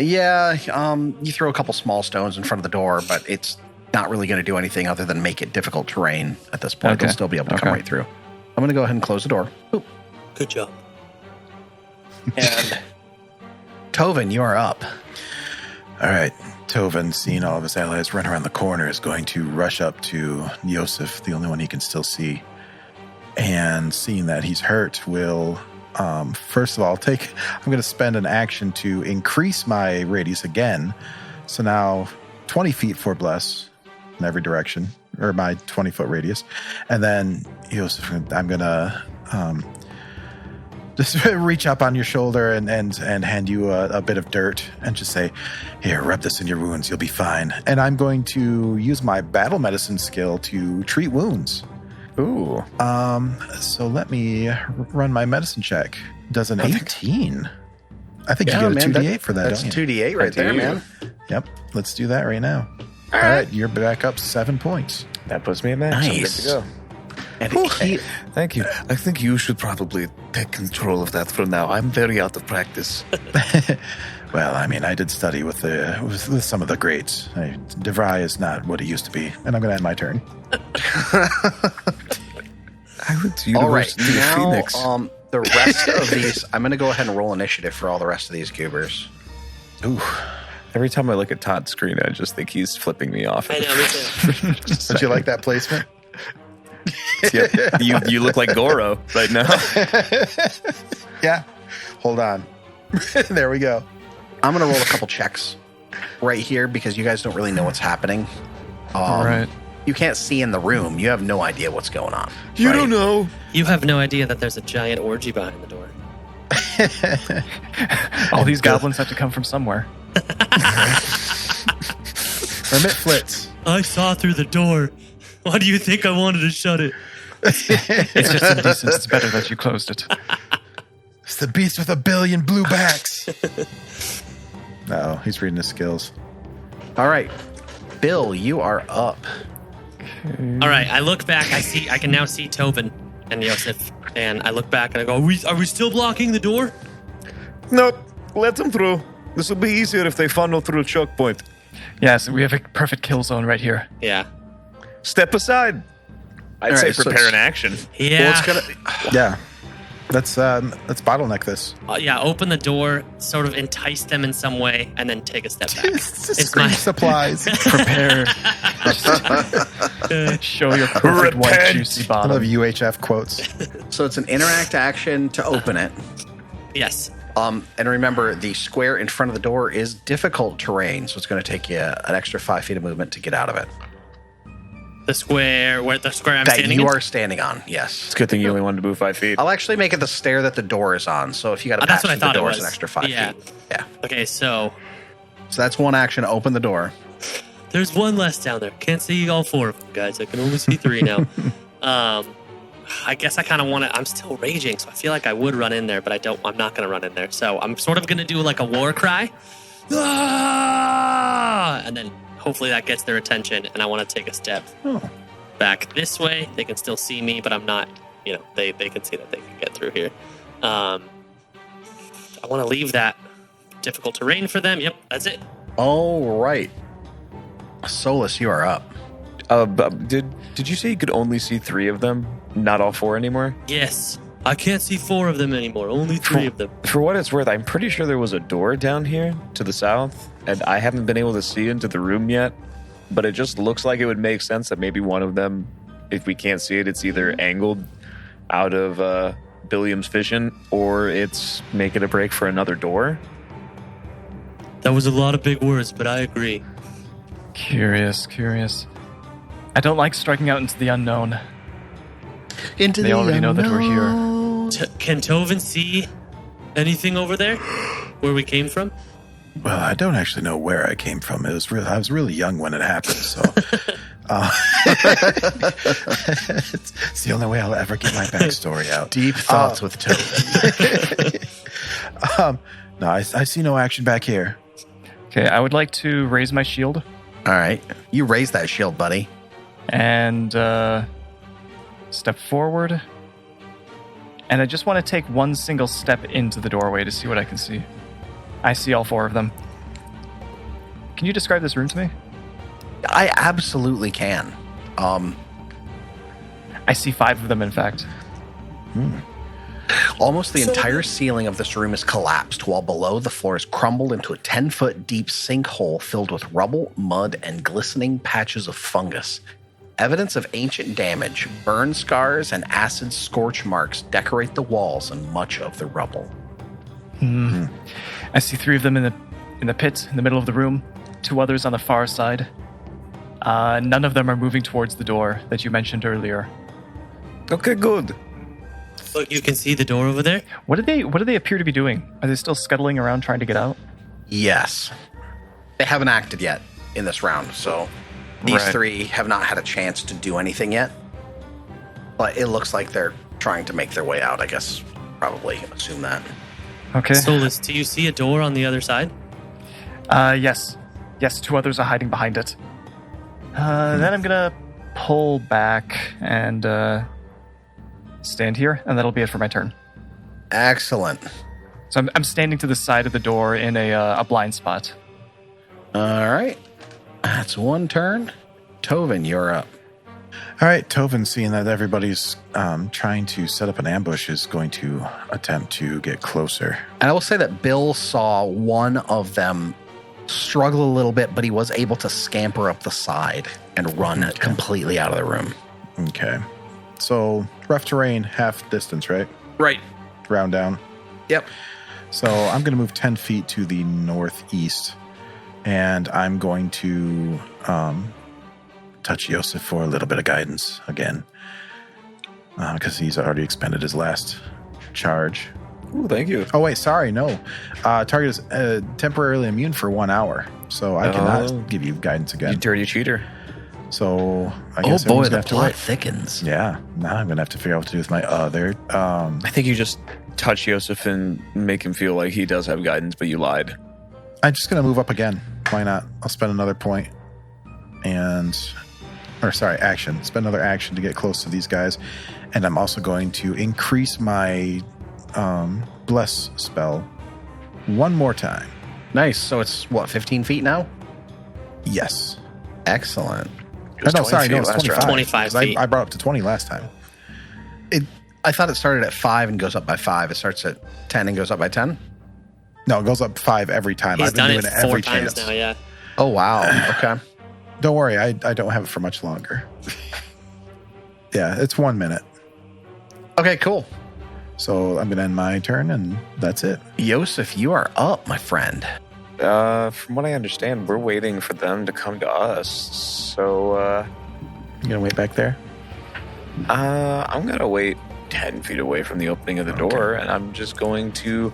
You throw a couple small stones in front of the door, but it's not really going to do anything other than make it difficult terrain at this point. Okay. They'll still be able to come Okay. right through. I'm going to go ahead and close the door. Boop. Good job. And Tovin, you are up. All right. Tovin, seeing all of his allies run around the corner, is going to rush up to Yosef, the only one he can still see. And seeing that he's hurt, will, first of all, I'm going to spend an action to increase my radius again. So now 20 feet for Bless in every direction, or my 20-foot radius. And then, Yosef, I'm going to just reach up on your shoulder and hand you a bit of dirt and just say, here, rub this in your wounds. You'll be fine. And I'm going to use my battle medicine skill to treat wounds. Ooh. So let me run my medicine check. Does an 18. I think you get a 2d8 for that, That's don't you? 2d8 right there, man. Yep. Let's do that right now. All right. You're back up 7 points. That puts me in match. Nice. I'm good to go. And he, Thank you. I think you should probably take control of that for now. I'm very out of practice. Well, I mean, I did study with some of the greats. DeVry is not what he used to be. And I'm going to end my turn. I went to all right, University of now Phoenix. the rest of these, I'm going to go ahead and roll initiative for all the rest of these goobers. Ooh. Every time I look at Todd's screen, I just think he's flipping me off. I know, me too. Don't you like that placement? Yep. You look like Goro right now. Yeah. Hold on. There we go. I'm going to roll a couple checks right here because you guys don't really know what's happening. All right. You can't see in the room. You have no idea what's going on. You right? don't know. You have no idea that there's a giant orgy behind the door. All these goblins have to come from somewhere. Hermit Flitz. I saw through the door. Why do you think I wanted to shut it? It's just indecent. It's better that you closed it. It's the beast with a billion blue backs. No, he's reading his skills. All right. Bill, you are up. All right, I look back. I can now see Tovin and Yosef, and I look back and I go, "Are we still blocking the door?" Nope. Let them through. This will be easier if they funnel through a choke point. Yes, we have a perfect kill zone right here. Yeah. Step aside. I'd All say right, so prepare it's- an action. Yeah. Well, it's gonna. Yeah. Let's bottleneck this. Yeah, open the door, sort of entice them in some way, and then take a step back. It's my- supplies. Prepare. Show your perfect white Repent. juicy I love bottom. UHF quotes. So it's an interact action to open it. Yes. And remember, the square in front of the door is difficult terrain, so it's going to take you an extra 5 feet of movement to get out of it. The square I'm That standing you in? are standing on, yes. It's a good thing you only wanted to move 5 feet. I'll actually make it the stair that the door is on. So if you got to Oh, that's pass what I through the thought it door, was. it's an extra 5 Yeah. feet. Yeah. Okay, so So that's one action. Open the door. There's one less down there. Can't see all 4 of them, guys. I can only see 3 now. I guess I kind of want to. I'm still raging, so I feel like I would run in there, but I don't. I'm not going to run in there. So I'm sort of going to do like a war cry, and then hopefully that gets their attention. And I want to take a step back this way. They can still see me, but I'm not. They can see that they can get through here. I want to leave that difficult terrain for them. Yep, that's it. All right. Solus, you are up. Did you say you could only see 3 of them? Not all 4 anymore? Yes. I can't see 4 of them anymore. Only 3 of them. For what it's worth, I'm pretty sure there was a door down here to the south, and I haven't been able to see into the room yet, but it just looks like it would make sense that maybe one of them, if we can't see it, it's either angled out of Billiam's vision, or it's making a break for another door. That was a lot of big words, but I agree. Curious. I don't like striking out into the unknown. They already know that we're here. Can Tovin see anything over there where we came from? Well, I don't actually know where I came from. I was really young when it happened, so it's the only way I'll ever get my backstory out. Deep thoughts with Toby. No, I see no action back here. Okay, I would like to raise my shield. All right. You raise that shield, buddy. And step forward. And I just want to take one single step into the doorway to see what I can see. I see all 4 of them. Can you describe this room to me? I absolutely can. I see 5 of them, in fact. Almost the entire ceiling of this room is collapsed, while below the floor is crumbled into a 10-foot deep sinkhole filled with rubble, mud, and glistening patches of fungus. Evidence of ancient damage, burn scars, and acid scorch marks decorate the walls and much of the rubble. I see 3 of them in the pit in the middle of the room, 2 others on the far side. None of them are moving towards the door that you mentioned earlier. Okay, good. Look, you can see the door over there. What do they appear to be doing? Are they still scuttling around trying to get out? Yes. They haven't acted yet in this round, so these 3 have not had a chance to do anything yet. But it looks like they're trying to make their way out, I guess. Probably assume that. Okay. Solus, do you see a door on the other side? Yes. Yes, 2 others are hiding behind it. Then I'm going to pull back and stand here, and that'll be it for my turn. Excellent. So I'm standing to the side of the door in a blind spot. All right. That's 1 turn. Tovin, you're up. All right, Tovin, seeing that everybody's trying to set up an ambush, is going to attempt to get closer. And I will say that Bill saw one of them struggle a little bit, but he was able to scamper up the side and run completely out of the room. Okay. So, rough terrain, half distance, right? Right. Round down. Yep. So, I'm going to move 10 feet to the northeast, and I'm going to touch Yosef for a little bit of guidance again, because he's already expended his last charge. Ooh, thank you. Oh, wait, sorry, no. Target is temporarily immune for 1 hour, so I cannot give you guidance again. You dirty cheater. So, I guess oh boy, everyone's the gonna have to plot wait. thickens. Yeah, now I'm going to have to figure out what to do with my other. I think you just touch Yosef and make him feel like he does have guidance, but you lied. I'm just going to move up again. Why not? I'll spend another point. Action. Spend another action to get close to these guys. And I'm also going to increase my Bless spell 1 more time. Nice. So it's, 15 feet now? Yes. Excellent. No, sorry, no, it's 25. 25 feet. I brought up to 20 last time. I thought it started at 5 and goes up by 5. It starts at 10 and goes up by 10? No, it goes up 5 every time. He's I've been done doing it it every 4 times chance. now, yeah. Oh, wow. Okay. Don't worry, I don't have it for much longer. Yeah, it's 1 minute. Okay, cool. So I'm going to end my turn, and that's it. Yosef, you are up, my friend. From what I understand, we're waiting for them to come to us. So, You going to wait back there? I'm going to wait 10 feet away from the opening of the door, and I'm just going to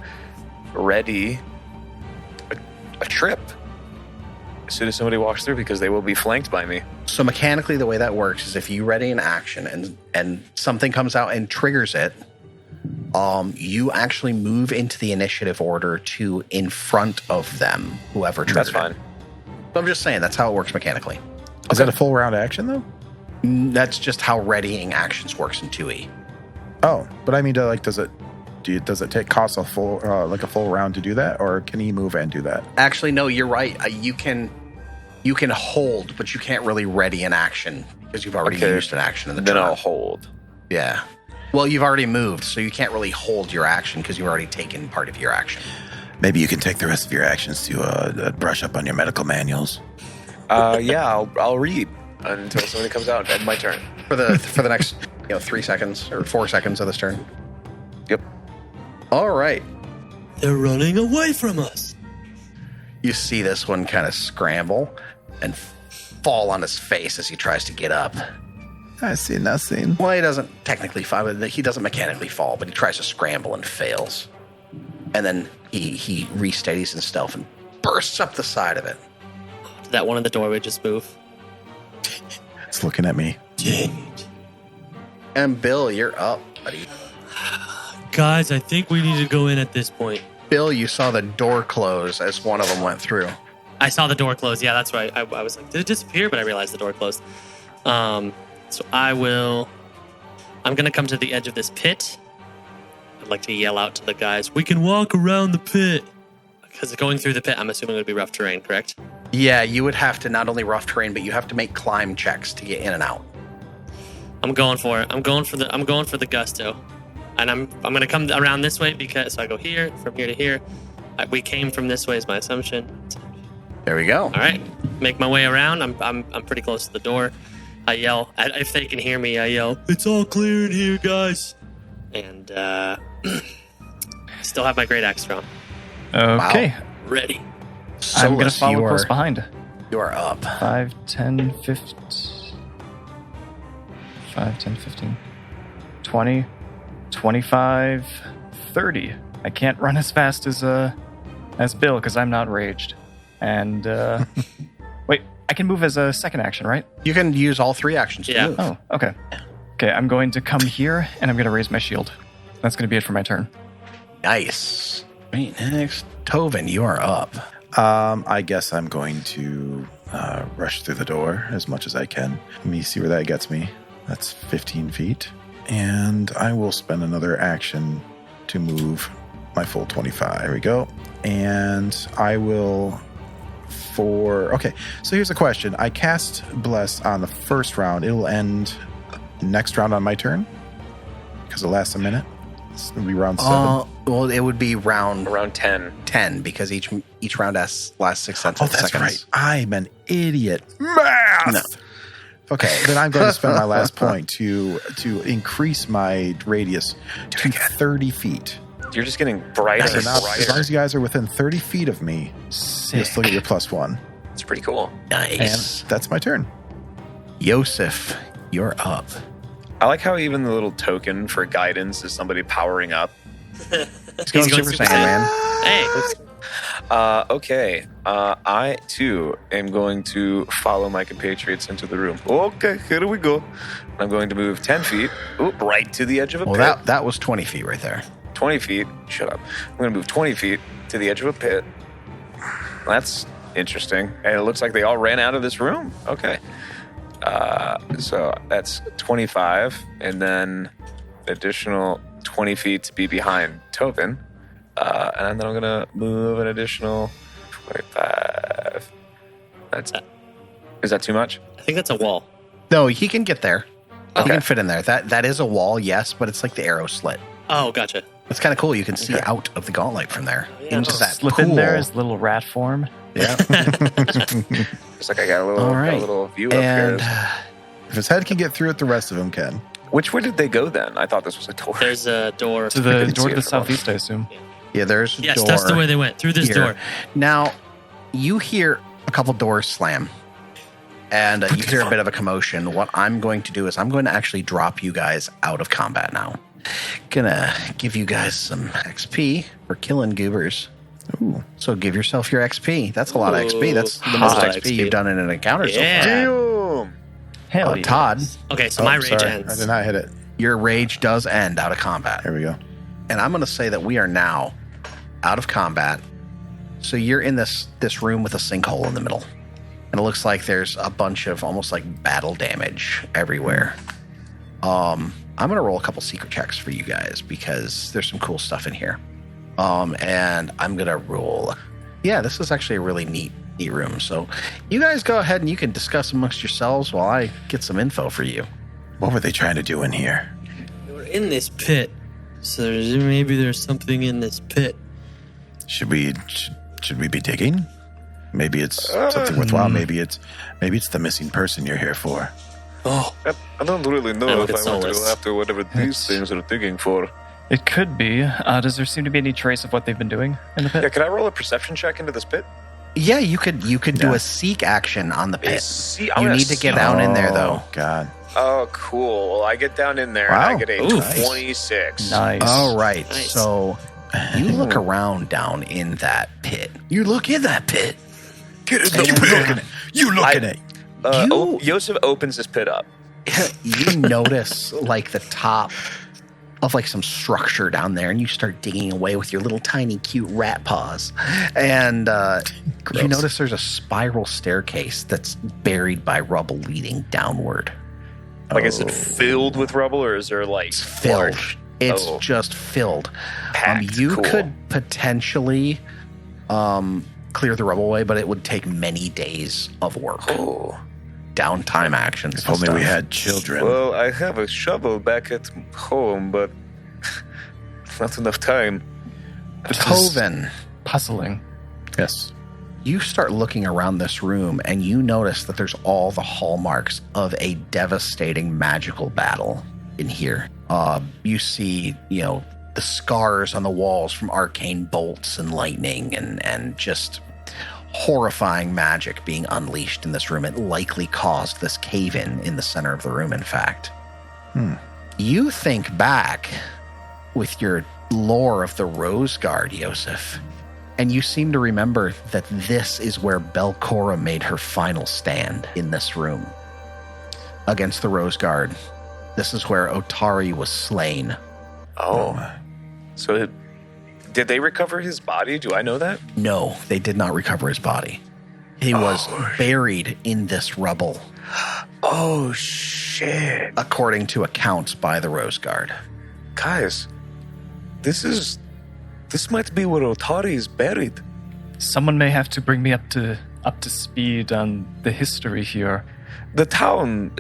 ready a trip. as soon as somebody walks through because they will be flanked by me. So mechanically, the way that works is if you ready an action and something comes out and triggers it, you actually move into the initiative order to in front of them, whoever triggered That's fine. it. So I'm just saying that's how it works mechanically. Is that a full round action though? That's just how readying actions works in 2E. Oh, but I mean, does it take cost a full round to do that, or can he move and do that? Actually, no, you're right. You can hold, but you can't really ready an action because you've already used an action in the turn. Then I'll hold. Yeah. Well, you've already moved, so you can't really hold your action because you've already taken part of your action. Maybe you can take the rest of your actions to brush up on your medical manuals. Yeah, I'll read until somebody comes out at my turn. For the next 3 seconds or 4 seconds of this turn. Yep. All right. They're running away from us. You see this one kind of scramble and fall on his face as he tries to get up. I see nothing. Well, he doesn't technically fall, but he doesn't mechanically fall, but he tries to scramble and fails. And then he resteadies himself and bursts up the side of it. Did that one in the doorway just move? It's looking at me. Dang it. And Bill, you're up, buddy. Guys, I think we need to go in at this point. Bill, you saw the door close as one of them went through. I saw the door close. Yeah, that's right. I was like, did it disappear? But I realized the door closed. So I'm going to come to the edge of this pit. I'd like to yell out to the guys, we can walk around the pit. Because going through the pit, I'm assuming it would be rough terrain, correct? Yeah, you would have to not only rough terrain, but you have to make climb checks to get in and out. I'm going for it. I'm going for the gusto. And I'm going to come around this way because so I go here, from here to here. We came from this way is my assumption. There we go. All right. Make my way around. I'm pretty close to the door. I yell, if they can hear me, I yell, it's all clear in here, guys. And still have my great axe drawn. Okay. Wow. Ready. I'm going to follow close behind. You are up. 5, 10, 15, 5, 10, 15, 20, 25, 30. I can't run as fast as Bill because I'm not raged. And wait, I can move as a second action, right? You can use all 3 actions to move. Oh, okay. Okay, I'm going to come here and I'm going to raise my shield. That's going to be it for my turn. Nice. Right, next. Tovin, you are up. I guess I'm going to rush through the door as much as I can. Let me see where that gets me. That's 15 feet. And I will spend another action to move my full 25. Here we go. And I will okay, so here's a question. I cast Bless on the first round. It'll end next round on my turn because it lasts a minute. It'll be round 7. Well, it would be round 10. 10 because each round lasts 6 seconds. Oh, that's right. I'm an idiot. Math! No. Okay, then I'm going to spend my last point to increase my radius to 30 feet. You're just getting brighter So and now, brighter. as long as you guys are within 30 feet of me, just look at your +1. It's pretty cool. Nice. And that's my turn. Yosef, you're up. I like how even the little token for guidance is somebody powering up. It's going Super Saiyan, man. Hey. Okay. I, too, am going to follow my compatriots into the room. Okay, here we go. I'm going to move 10 feet right to the edge of a pit. Well, that was 20 feet right there. 20 feet. Shut up. I'm going to move 20 feet to the edge of a pit. That's interesting. And it looks like they all ran out of this room. Okay. So that's 25. And then additional 20 feet to be behind Tobin. And then I'm going to move an additional 25. Is that too much? I think that's a wall. No, he can get there. He Okay. can fit in there. That is a wall, yes, but it's like the arrow slit. Oh, gotcha. It's kind of cool. You can see out of the gauntlet from there Yeah, into that Slip pool. in there as little rat form. Yeah. It's like I got a little, All right. got a little view And up here. If his head can get through it, the rest of them can. Which way did they go then? I thought this was a door. There's a door. To the couldn't door see to it the from southeast, I assume. yeah, there's a Yes, door. that's the way they went. Through this here. door. Now, you hear a couple doors slam, and you hear a bit of a commotion. What I'm going to do is I'm going to actually drop you guys out of combat now. Gonna give you guys some XP for killing goobers. Ooh. So give yourself your XP. That's a lot of XP. That's the most Hot XP you've done in an encounter Yeah. so Damn. Hell far. yeah. Todd, Okay, so my rage sorry. ends. I did not hit it. your rage does end out of combat. There we go. And I'm going to say that we are now out of combat. So you're in this room with a sinkhole in the middle. And it looks like there's a bunch of almost like battle damage everywhere. I'm going to roll a couple secret checks for you guys because there's some cool stuff in here. And I'm going to roll. Yeah, this is actually a really neat room. So you guys go ahead and you can discuss amongst yourselves while I get some info for you. What were they trying to do in here? We're in this pit, so maybe there's something in this pit. Should we be digging? Maybe it's something worthwhile. Maybe it's the missing person you're here for. Oh, I don't really know look if at I want to go Solus. after whatever these things are digging for. It could be. Does there seem to be any trace of what they've been doing in the pit? Yeah, can I roll a perception check into this pit? Yeah, you could do Yeah. a seek action on the pit. I'm You gonna need to get seek- down in there though. Oh, God. Oh, cool. Well, I get down in there Wow. and I get a Ooh. 26. Nice. All right. Nice. So you look around down in that pit. You look in that pit. Get it. You looking at. You looking at. Yosef opens this pit up. You notice like the top of like some structure down there, and you start digging away with your little tiny cute rat paws. And you Gross. notice there's a spiral staircase that's buried by rubble leading downward. Like, is it filled with rubble or is there like It's filled. large- It's Oh. just filled. Packed. You Cool. could potentially clear the rubble away, but it would take many days of work. Oh. Downtime actions. If and only we stuff. had children. Well, I have a shovel back at home, but not enough time. This is Coven, puzzling. Yes. you start looking around this room and you notice that there's all the hallmarks of a devastating magical battle in here. You see, the scars on the walls from arcane bolts and lightning and just horrifying magic being unleashed in this room. It likely caused this cave-in in the center of the room, in fact. You think back with your lore of the Rose Guard, Yosef, and you seem to remember that this is where Belcora made her final stand in this room against the Rose Guard. This is where Otari was slain. Oh. So did they recover his body? Do I know that? No, they did not recover his body. He was buried in this rubble, Oh, shit. according to accounts by the Rose Guard. Guys, this might be where Otari is buried. Someone may have to bring me up to speed on the history here. The town,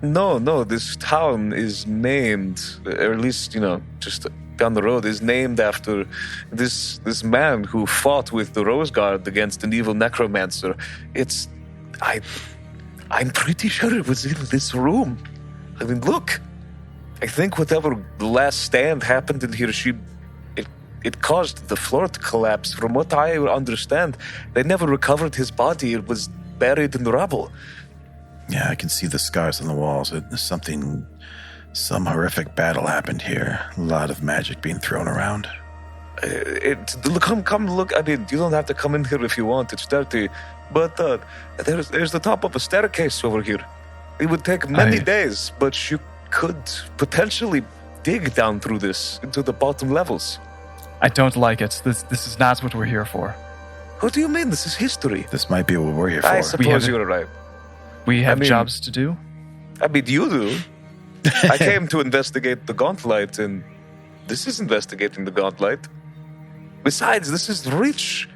no, this town is named, or at least, just down the road, is named after this man who fought with the Rose Guard against an evil necromancer. I'm pretty sure it was in this room. I mean, look. I think whatever last stand happened in here, it caused the floor to collapse. From what I understand, they never recovered his body. It was buried in the rubble. Yeah, I can see the scars on the walls. Some horrific battle happened here. A lot of magic being thrown around. Come look. I mean, you don't have to come in here if you want. It's dirty, but there's the top of a staircase over here. It would take many days, but you could potentially dig down through this into the bottom levels. I don't like it. This is not what we're here for. What do you mean? This is history. This might be what we're here I for. suppose you're right. We have mean- jobs to do. I mean, you do. I came to investigate the Gauntlight, and this is investigating the Gauntlight. Besides, this is rich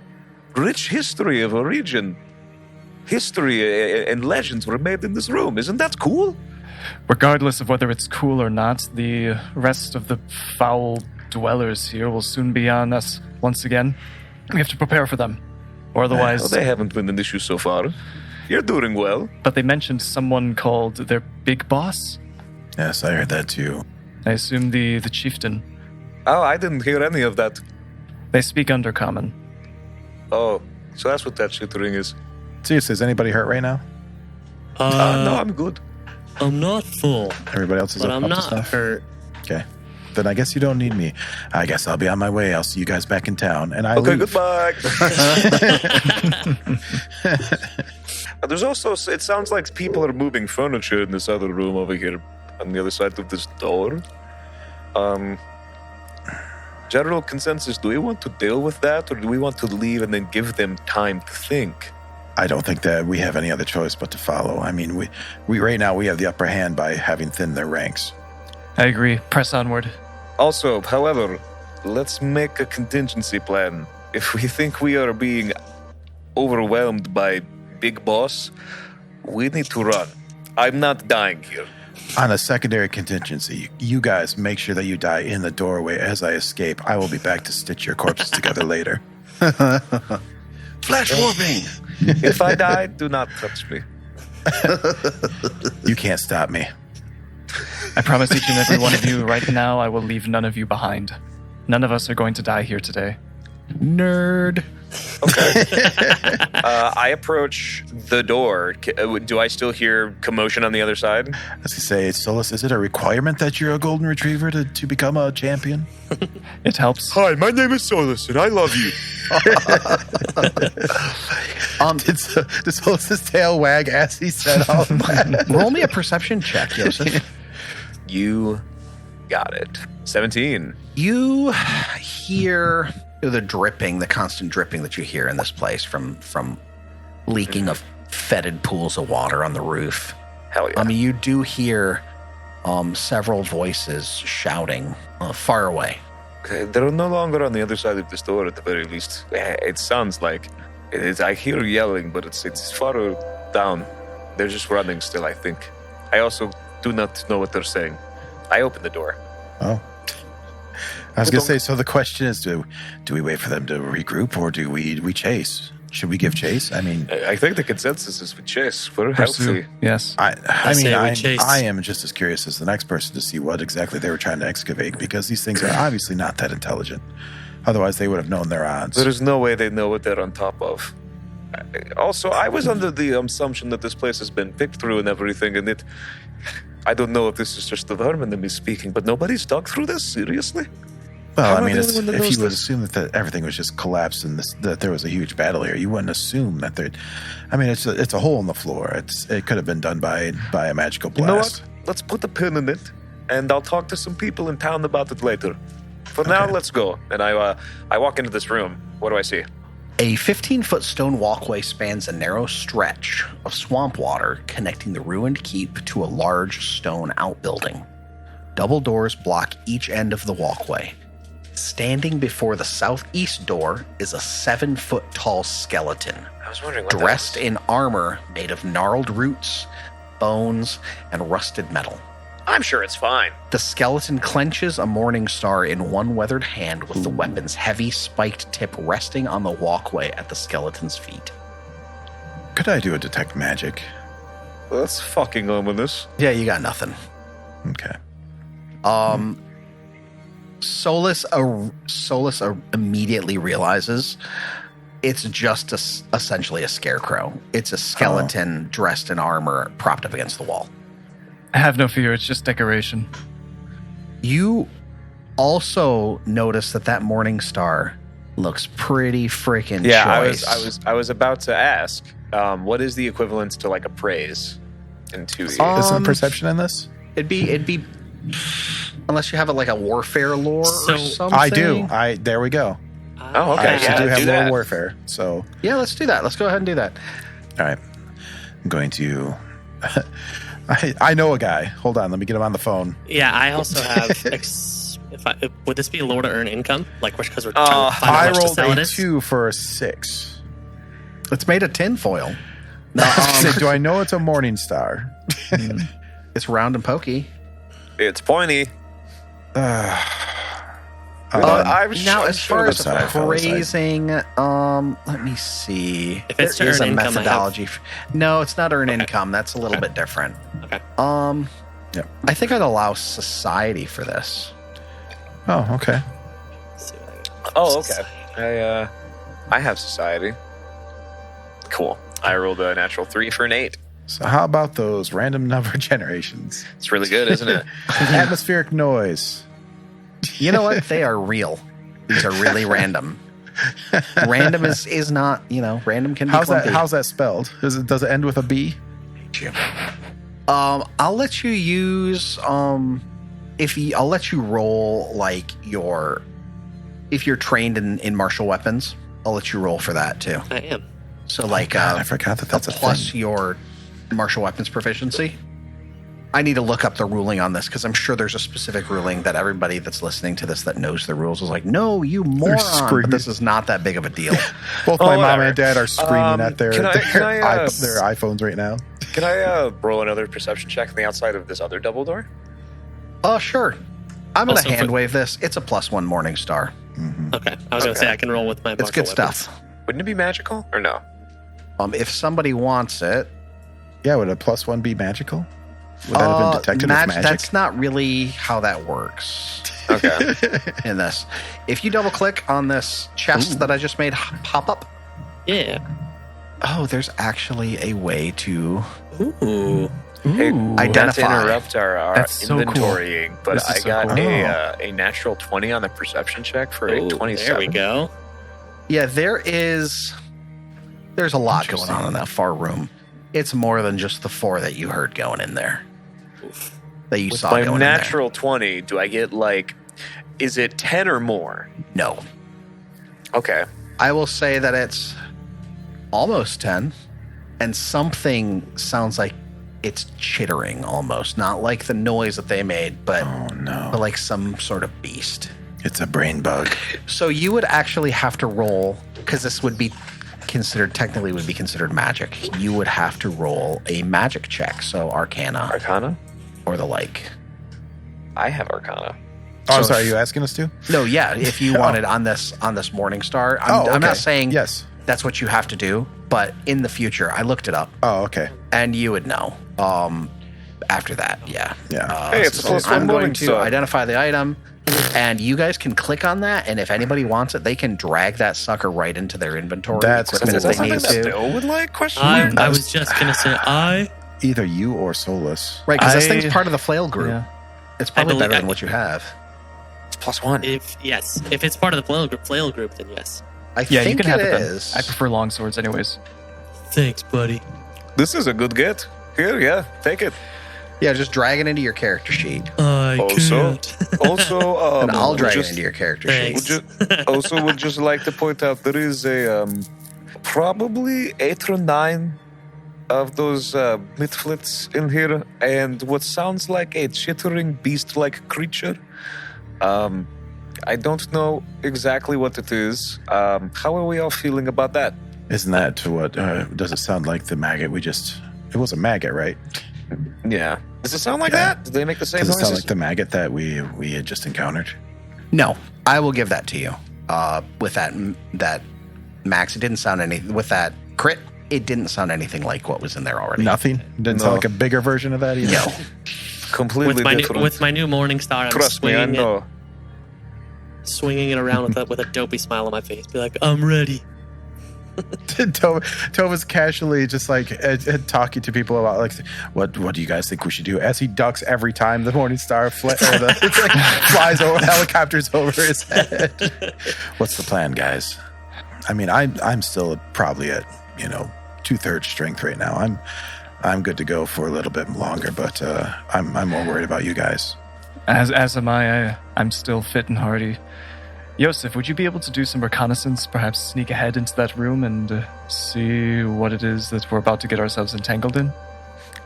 history of a region. History and legends were made in this room. Isn't that cool? Regardless of whether it's cool or not, the rest of the foul dwellers here will soon be on us once again. We have to prepare for them. Or otherwise... Well, they haven't been an issue so far. You're doing well. But they mentioned someone called their big boss. Yes, I heard that too. I assume the chieftain. Oh, I didn't hear any of that. They speak Undercommon. Oh, so that's what that shit ring is. Seriously, is anybody hurt right now? No, I'm good. I'm not full, Everybody else is but up I'm to not stuff? hurt. Okay. Then I guess you don't need me. I guess I'll be on my way. I'll see you guys back in town. And I Okay, leave. goodbye. There's also, it sounds like people are moving furniture in this other room over here on the other side of this door. General consensus, do we want to deal with that, or do we want to leave and then give them time to think? I don't think that we have any other choice but to follow. I mean, we right now we have the upper hand by having thinned their ranks. I agree. Press onward. Also, however, let's make a contingency plan. If we think we are being overwhelmed by Big Boss, we need to run. I'm not dying here. On a secondary contingency, you guys make sure that you die in the doorway as I escape. I will be back to stitch your corpses together later. Flash warping. If I die, do not touch me. You can't stop me. I promise each and every one of you right now, I will leave none of you behind. None of us are going to die here today. Nerd. Okay. I approach the door. Do I still hear commotion on the other side? As you say, Solus, is it a requirement that you're a golden retriever to become a champion? It helps. Hi, my name is Solus, and I love you. Did Solus's tail wag as he said all that? Roll me a perception check, Joseph. You got it. 17. You hear the dripping, the constant dripping that you hear in this place from leaking of fetid pools of water on the roof. Hell yeah. I mean, you do hear several voices shouting far away. Okay, they're no longer on the other side of this door at the very least. It sounds like it is. I hear yelling, but it's far down. They're just running still, I think. I also do not know what they're saying. I open the door. Oh. I was going to say, so the question is, do we wait for them to regroup, or do we chase? Should we give chase? I mean, I think the consensus is we chase. We're Pursue. healthy. Yes. I say we mean, chase. I am just as curious as the next person to see what exactly they were trying to excavate, because these things are obviously not that intelligent. Otherwise, they would have known their odds. There is no way they know what they're on top of. Also, I was under the assumption that this place has been picked through and everything, and I don't know if this is just the vermin in me speaking, but nobody's dug through this? Seriously? Well, How I mean, am I the only one that if knows you would this? assume that everything was just collapsed and that there was a huge battle here, you wouldn't assume that there. I mean, it's a hole in the floor. It could have been done by a magical You know blast. what? Let's put a pin in it, and I'll talk to some people in town about it later. For now, let's go. And I walk into this room. What do I see? A 15-foot stone walkway spans a narrow stretch of swamp water connecting the ruined keep to a large stone outbuilding. Double doors block each end of the walkway. Standing before the southeast door is a 7-foot tall skeleton, I was wondering what dressed in armor made of gnarled roots, bones, and rusted metal. I'm sure it's fine. The skeleton clenches a morning star in one weathered hand with the weapon's heavy spiked tip resting on the walkway at the skeleton's feet. Could I do a detect magic? That's fucking ominous. Yeah, you got nothing. Okay. Solus immediately realizes it's just essentially a scarecrow. It's a skeleton dressed in armor propped up against the wall. Have no fear, it's just decoration. You also notice that morning star looks pretty freaking choice. I was about to ask, what is the equivalent to like a praise in 2E? Is there perception in this? It'd be unless you have a warfare lore or something. I do. There we go. Oh, I okay. actually do have do lore that. warfare. So, Yeah, let's do that. Let's go ahead and do that. all right. I'm going to. I know a guy. Hold on. Let me get him on the phone. Yeah, I also have. Would this be a lore to earn income? Like, because we're Uh, trying to find out I how much to rolled sell it a is? 2 for a 6. It's made of tinfoil. Do I know it's a morning star? It's round and pokey. It's pointy. I'm Now, as far as Sorry, fellas, appraising, let me see. If it's to There is earn a income, I have- methodology. No, it's not earn income. That's a little bit different. Okay. Yep. I think I'd allow society for this. Oh, okay. Let's see what I got. Oh, okay. I have society. Cool. I rolled a natural 3 for an 8. So how about those random number generations? It's really good, isn't it? Atmospheric noise. You know what? They are real. These are really random. Random is not, random can be clumpy. How's that spelled? Does it end with a B? I'll let you use I'll let you roll like if you're trained in martial weapons, I'll let you roll for that too. I am. So like I forgot that's a plus thing. your martial weapons proficiency. I need to look up the ruling on this because I'm sure there's a specific ruling that everybody that's listening to this that knows the rules is like, no, you moron. But this is not that big of a deal. Both my mom whatever. and dad are screaming at their Can I, their iPhones right now. Can I roll another perception check on the outside of this other double door? Sure. I'm going Also to hand for- wave this. It's a +1 morning star. Okay. I was going to say I can roll with my It's good martial weapons. stuff. Wouldn't it be magical or no? If somebody wants it, Yeah, would a +1 be magical? Would that have been detected as magic? That's not really how that works Okay. in this. If you double click on this chest that I just made pop up, Yeah. there's actually a way to Ooh. Hey, Ooh. not to identify. interrupt our That's so cool. inventorying, but This is I so got cool. a natural 20 on the perception check for a Ooh, 27. there we go. Yeah, there's a lot going on in that far room. It's more than just the 4 that you heard going in there. That you With saw my going natural 20, do I get is it 10 or more? in there. No. Okay. I will say that it's almost 10, and something sounds like it's chittering almost. Not like the noise that they made, but, Oh no. but like some sort of beast. It's a brain bug. So you would actually have to roll, because this would be technically would be considered magic. You would have to roll a magic check, so Arcana Arcana? or the like. I have Arcana. Oh, I'm So sorry. if- Are you asking us to? No, yeah, if you wanted on this Morning Star. I'm okay. not saying Yes. that's what you have to do, but in the future, I looked it up, Oh, okay. and you would know. After that, yeah. Yeah. Hey, it's a So plus I'm one going Morning to Star. identify the item, and you guys can click on that, and if anybody wants it, they can drag that sucker right into their inventory. That's equipment Is cool. that if they something need that to. Bill would like? Question I mark? was just going to say Either you or Solus. Right, because this I- thing's part of the flail group. Yeah. It's probably believe- better than what you have. It's +1. if it's part of the flail group, then yes. I Yeah, think you can have it it then. is. I prefer long swords anyways. Thanks, buddy. This is a good get. Here, yeah, take it. Yeah, just drag it into your character sheet. Also, And I'll drag it just, into your character Thanks. sheet. would just like to point out there is a probably 8 or 9 of those mythflits in here, and what sounds like a chittering beast-like creature. I don't know exactly what it is. How are we all feeling about that? Isn't that what? Does it sound like the maggot we just? It was a maggot, right? Yeah. Does it sound like Yeah. that? Do they make the same Does it noises? sound like the maggot that we had just encountered? No, I will give that to you. With that Max, it didn't sound anything. With that crit, it didn't sound anything like what was in there already. Nothing. Didn't No. sound like a bigger version of that either. No. Completely different. With my new morning star, I'm Trust me, I know. swinging it around with a dopey smile on my face. Be like, I'm ready. Tova's casually just like talking to people about like, what do you guys think we should do? As he ducks every time the Morning Star flies over, helicopters over his head. What's the plan, guys? I mean, I'm still probably at 2/3 strength right now. I'm good to go for a little bit longer, but I'm more worried about you guys. As am I. I'm still fit and hardy. Yosef, would you be able to do some reconnaissance, perhaps sneak ahead into that room and see what it is that we're about to get ourselves entangled in?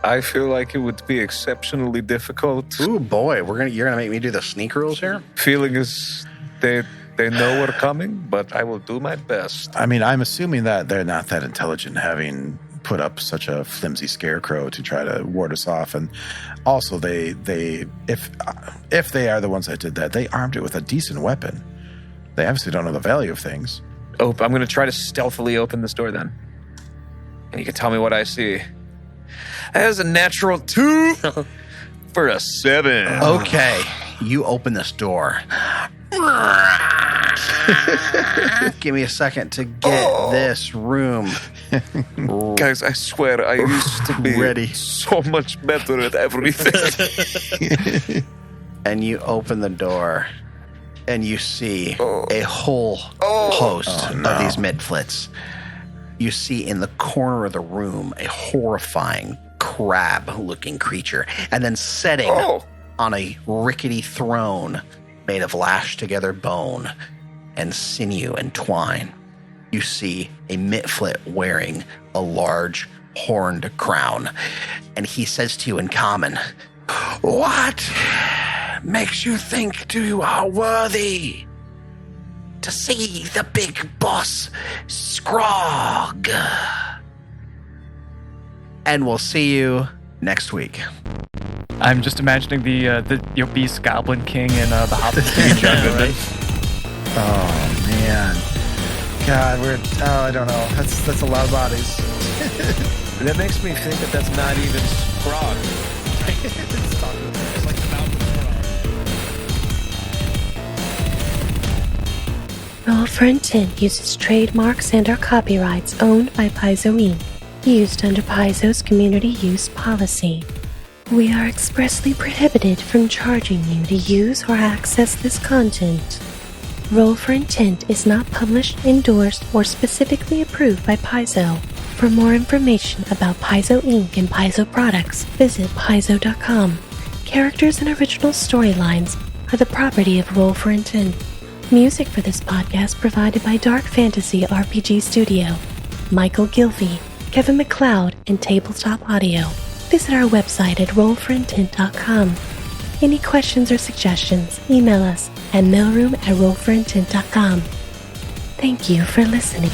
I feel like it would be exceptionally difficult. Ooh, boy, you're gonna make me do the sneak rules here. Feeling is they know we're coming, but I will do my best. I mean, I'm assuming that they're not that intelligent, having put up such a flimsy scarecrow to try to ward us off, and also they if they are the ones that did that, they armed it with a decent weapon. They obviously don't know the value of things. Oh, I'm going to try to stealthily open this door then. And you can tell me what I see. As a natural 2 for a 7. Okay, you open this door. Give me a second to get this room Guys, I swear I used to be Ready. so much better at everything. and you open the door. and you see a whole host of these midflits. You see in the corner of the room a horrifying crab-looking creature, and then sitting on a rickety throne made of lashed-together bone and sinew and twine, you see a midflit wearing a large horned crown. And he says to you in common, "What makes you think you are worthy to see the big boss Scrog?" And we'll see you next week. I'm just imagining the obese Goblin King in the Hobbit. Right? Oh man, God, I don't know. That's a lot of bodies. That makes me think that that's not even Scrog. It's like the mountain Scrog. Roll for Intent uses trademarks and/or copyrights owned by Paizo Inc., used under Paizo's community use policy. We are expressly prohibited from charging you to use or access this content. Roll for Intent is not published, endorsed, or specifically approved by Paizo. For more information about Paizo Inc. and Paizo products, visit paizo.com. Characters and original storylines are the property of Roll for Intent. Music for this podcast provided by Dark Fantasy RPG Studio, Michael Gilfie, Kevin MacLeod, and Tabletop Audio. Visit our website at rollforintent.com. Any questions or suggestions, email us at mailroom@rollforintent.com. Thank you for listening.